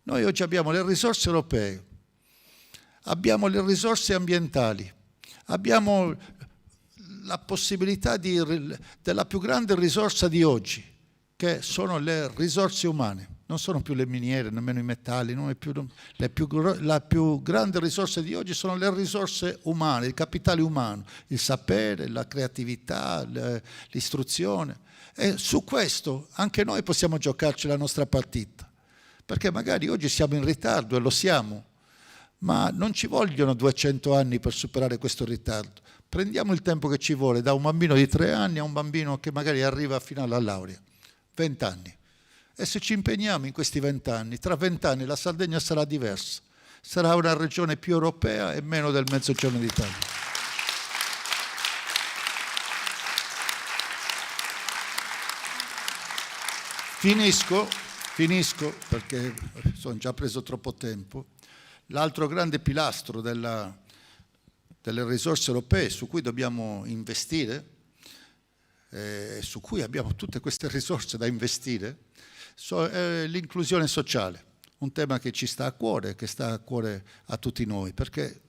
Noi oggi abbiamo le risorse europee, abbiamo le risorse ambientali, abbiamo la possibilità della più grande risorsa di oggi, che sono le risorse umane. Non sono più le miniere, nemmeno i metalli, la più grande risorsa di oggi sono le risorse umane, il capitale umano, il sapere, la creatività, l'istruzione. E su questo anche noi possiamo giocarci la nostra partita. Perché magari oggi siamo in ritardo, e lo siamo, ma non ci vogliono 200 anni per superare questo ritardo. Prendiamo il tempo che ci vuole, da un bambino di 3 anni a un bambino che magari arriva fino alla laurea, 20 anni. E se ci impegniamo in questi 20 anni, tra 20 anni la Sardegna sarà diversa, sarà una regione più europea e meno del Mezzogiorno d'Italia. Finisco perché sono già preso troppo tempo. L'altro grande pilastro delle risorse europee su cui dobbiamo investire, su cui abbiamo tutte queste risorse da investire, è l'inclusione sociale, un tema che ci sta a cuore, che sta a cuore a tutti noi, perché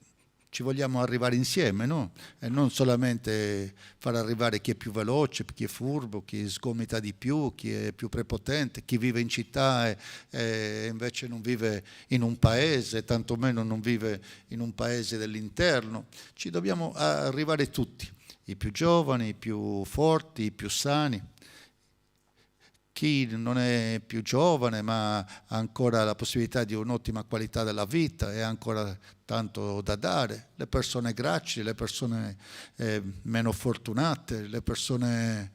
ci vogliamo arrivare insieme, no? E non solamente far arrivare chi è più veloce, chi è furbo, chi sgomita di più, chi è più prepotente, chi vive in città e invece non vive in un paese, tantomeno non vive in un paese dell'interno. Ci dobbiamo arrivare tutti, i più giovani, i più forti, i più sani. chi non è più giovane ma ha ancora la possibilità di un'ottima qualità della vita e ha ancora tanto da dare, le persone gracili, le persone meno fortunate, le persone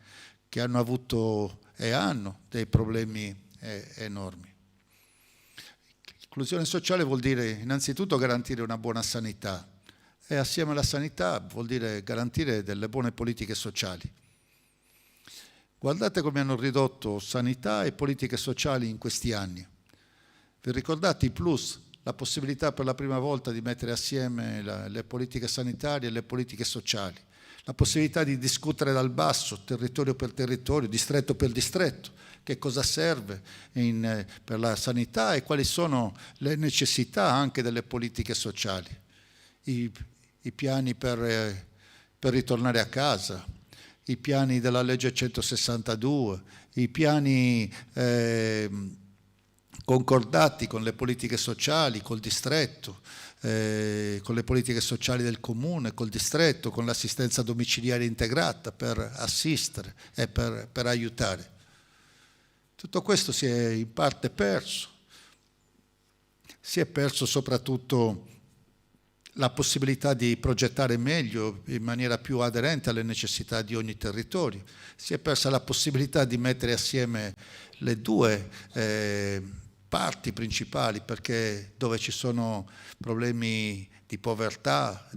che hanno avuto e hanno dei problemi enormi. Inclusione sociale vuol dire innanzitutto garantire una buona sanità e assieme alla sanità vuol dire garantire delle buone politiche sociali. Guardate come hanno ridotto sanità e politiche sociali in questi anni. Vi ricordate i plus? La possibilità per la prima volta di mettere assieme le politiche sanitarie e le politiche sociali, la possibilità di discutere dal basso, territorio per territorio, distretto per distretto, che cosa serve per la sanità e quali sono le necessità anche delle politiche sociali, i piani per ritornare a casa, i piani della legge 162, i piani concordati con le politiche sociali, col distretto, con le politiche sociali del comune, col distretto, con l'assistenza domiciliare integrata per assistere e per aiutare. Tutto questo si è in parte perso. Si è perso soprattutto la possibilità di progettare meglio, in maniera più aderente alle necessità di ogni territorio. Si è persa la possibilità di mettere assieme le due parti principali, perché dove ci sono problemi di povertà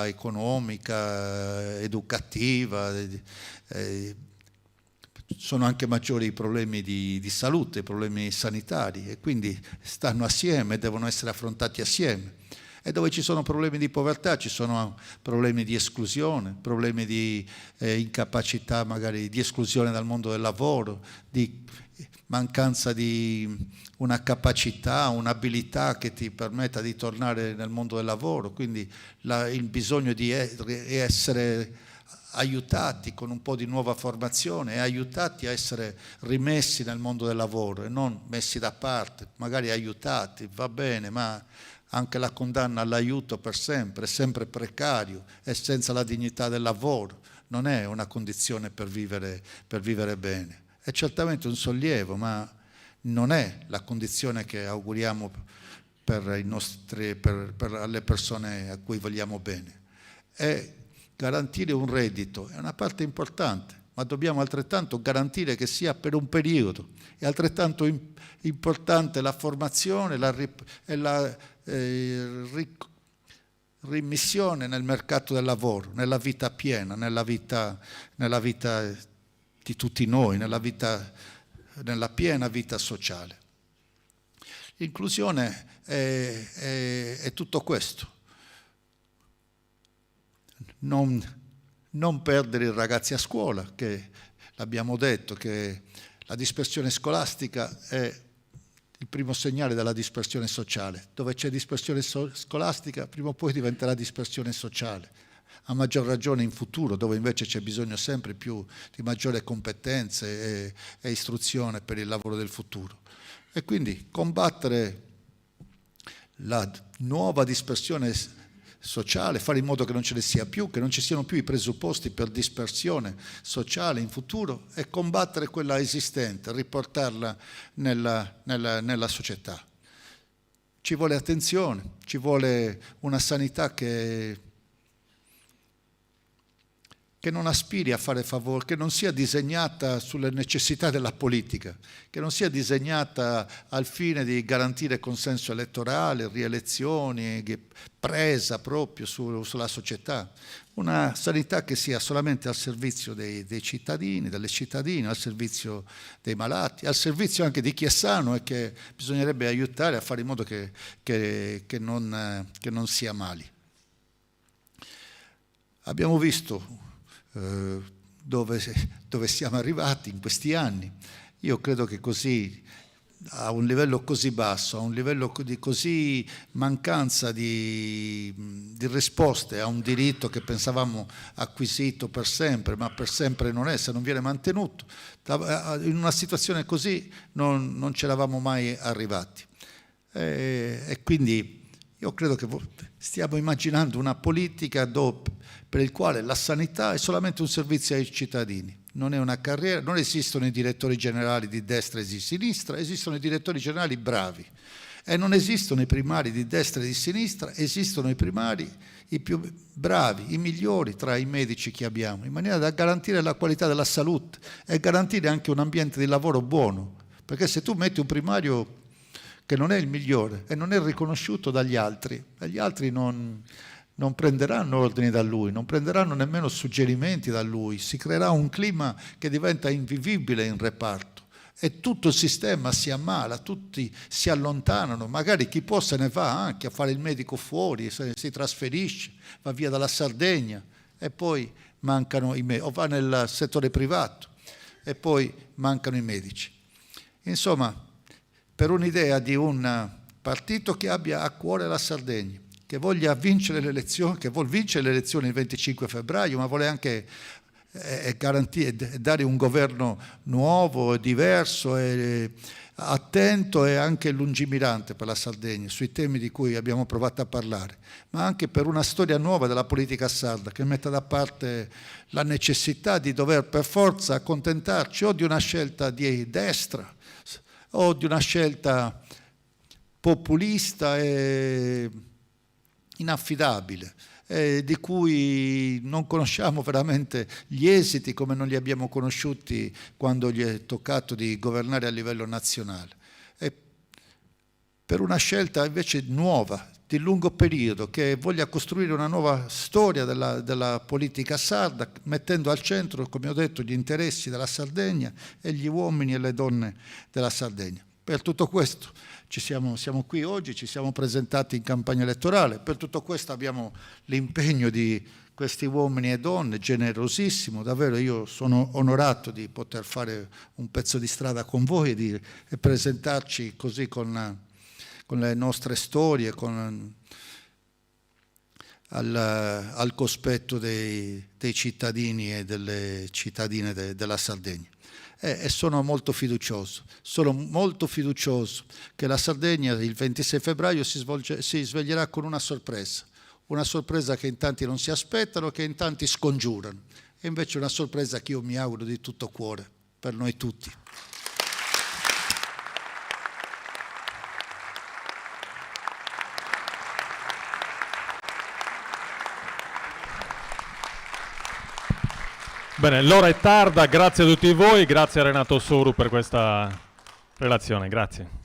economica, educativa, sono anche maggiori i problemi di salute, i problemi sanitari, e quindi stanno assieme, devono essere affrontati assieme. E dove ci sono problemi di povertà ci sono problemi di esclusione, problemi di incapacità, magari di esclusione dal mondo del lavoro, di mancanza di una capacità, un'abilità che ti permetta di tornare nel mondo del lavoro, quindi il bisogno di essere aiutati con un po' di nuova formazione e aiutati a essere rimessi nel mondo del lavoro e non messi da parte, magari aiutati, va bene, ma anche la condanna all'aiuto per sempre, è sempre precario e senza la dignità del lavoro, non è una condizione per vivere bene. È certamente un sollievo, ma non è la condizione che auguriamo per le persone a cui vogliamo bene. È garantire un reddito, è una parte importante, ma dobbiamo altrettanto garantire che sia per un periodo. È altrettanto importante la formazione e la rimmissione nel mercato del lavoro, nella vita piena, nella vita di tutti noi, nella piena vita sociale. L'inclusione è tutto questo. Non perdere i ragazzi a scuola, che l'abbiamo detto che la dispersione scolastica è il primo segnale della dispersione sociale. Dove c'è dispersione scolastica, prima o poi diventerà dispersione sociale. A maggior ragione in futuro, dove invece c'è bisogno sempre più di maggiore competenze e istruzione per il lavoro del futuro. E quindi combattere la nuova dispersione sociale, fare in modo che non ce ne sia più, che non ci siano più i presupposti per dispersione sociale in futuro e combattere quella esistente, riportarla nella società. Ci vuole attenzione, ci vuole una sanità che non aspiri a fare favore, che non sia disegnata sulle necessità della politica, che non sia disegnata al fine di garantire consenso elettorale, rielezioni, presa proprio sulla società. Una sanità che sia solamente al servizio dei cittadini, delle cittadine, al servizio dei malati, al servizio anche di chi è sano e che bisognerebbe aiutare a fare in modo che non sia mali. Abbiamo visto dove siamo arrivati in questi anni. Io credo che così, a un livello così basso, a un livello di così mancanza di risposte a un diritto che pensavamo acquisito per sempre, ma per sempre non è, se non viene mantenuto, in una situazione così non ci eravamo mai arrivati. E quindi io credo che stiamo immaginando una politica per il quale la sanità è solamente un servizio ai cittadini non è una carriera, non esistono i direttori generali di destra e di sinistra, esistono i direttori generali bravi e non esistono i primari di destra e di sinistra, esistono i primari, i più bravi, i migliori tra i medici che abbiamo, in maniera da garantire la qualità della salute e garantire anche un ambiente di lavoro buono, perché se tu metti un primario che non è il migliore e non è riconosciuto dagli altri non prenderanno ordini da lui, non prenderanno nemmeno suggerimenti da lui, si creerà un clima che diventa invivibile in reparto e tutto il sistema si ammala, tutti si allontanano, magari chi può se ne va anche a fare il medico fuori, si trasferisce, va via dalla Sardegna e poi mancano i medici, o va nel settore privato e poi mancano i medici. Insomma, per un'idea di un partito che abbia a cuore la Sardegna, che voglia vincere le elezioni, che vuol vincere le elezioni il 25 febbraio, ma vuole anche garantire, dare un governo nuovo, diverso, attento e anche lungimirante per la Sardegna, sui temi di cui abbiamo provato a parlare, ma anche per una storia nuova della politica sarda, che metta da parte la necessità di dover per forza accontentarci o di una scelta di destra o di una scelta populista e inaffidabile, di cui non conosciamo veramente gli esiti come non li abbiamo conosciuti quando gli è toccato di governare a livello nazionale. E per una scelta invece nuova, di lungo periodo, che voglia costruire una nuova storia della politica sarda, mettendo al centro, come ho detto, gli interessi della Sardegna e gli uomini e le donne della Sardegna. Per tutto questo siamo qui oggi, ci siamo presentati in campagna elettorale, per tutto questo abbiamo l'impegno di questi uomini e donne, generosissimo, davvero io sono onorato di poter fare un pezzo di strada con voi e presentarci così con le nostre storie, al cospetto dei cittadini e delle cittadine della Sardegna. E sono molto fiducioso che la Sardegna il 26 febbraio si sveglierà con una sorpresa che in tanti non si aspettano, che in tanti scongiurano, e invece una sorpresa che io mi auguro di tutto cuore per noi tutti. Bene, l'ora è tarda, grazie a tutti voi, grazie a Renato Soru per questa relazione, grazie.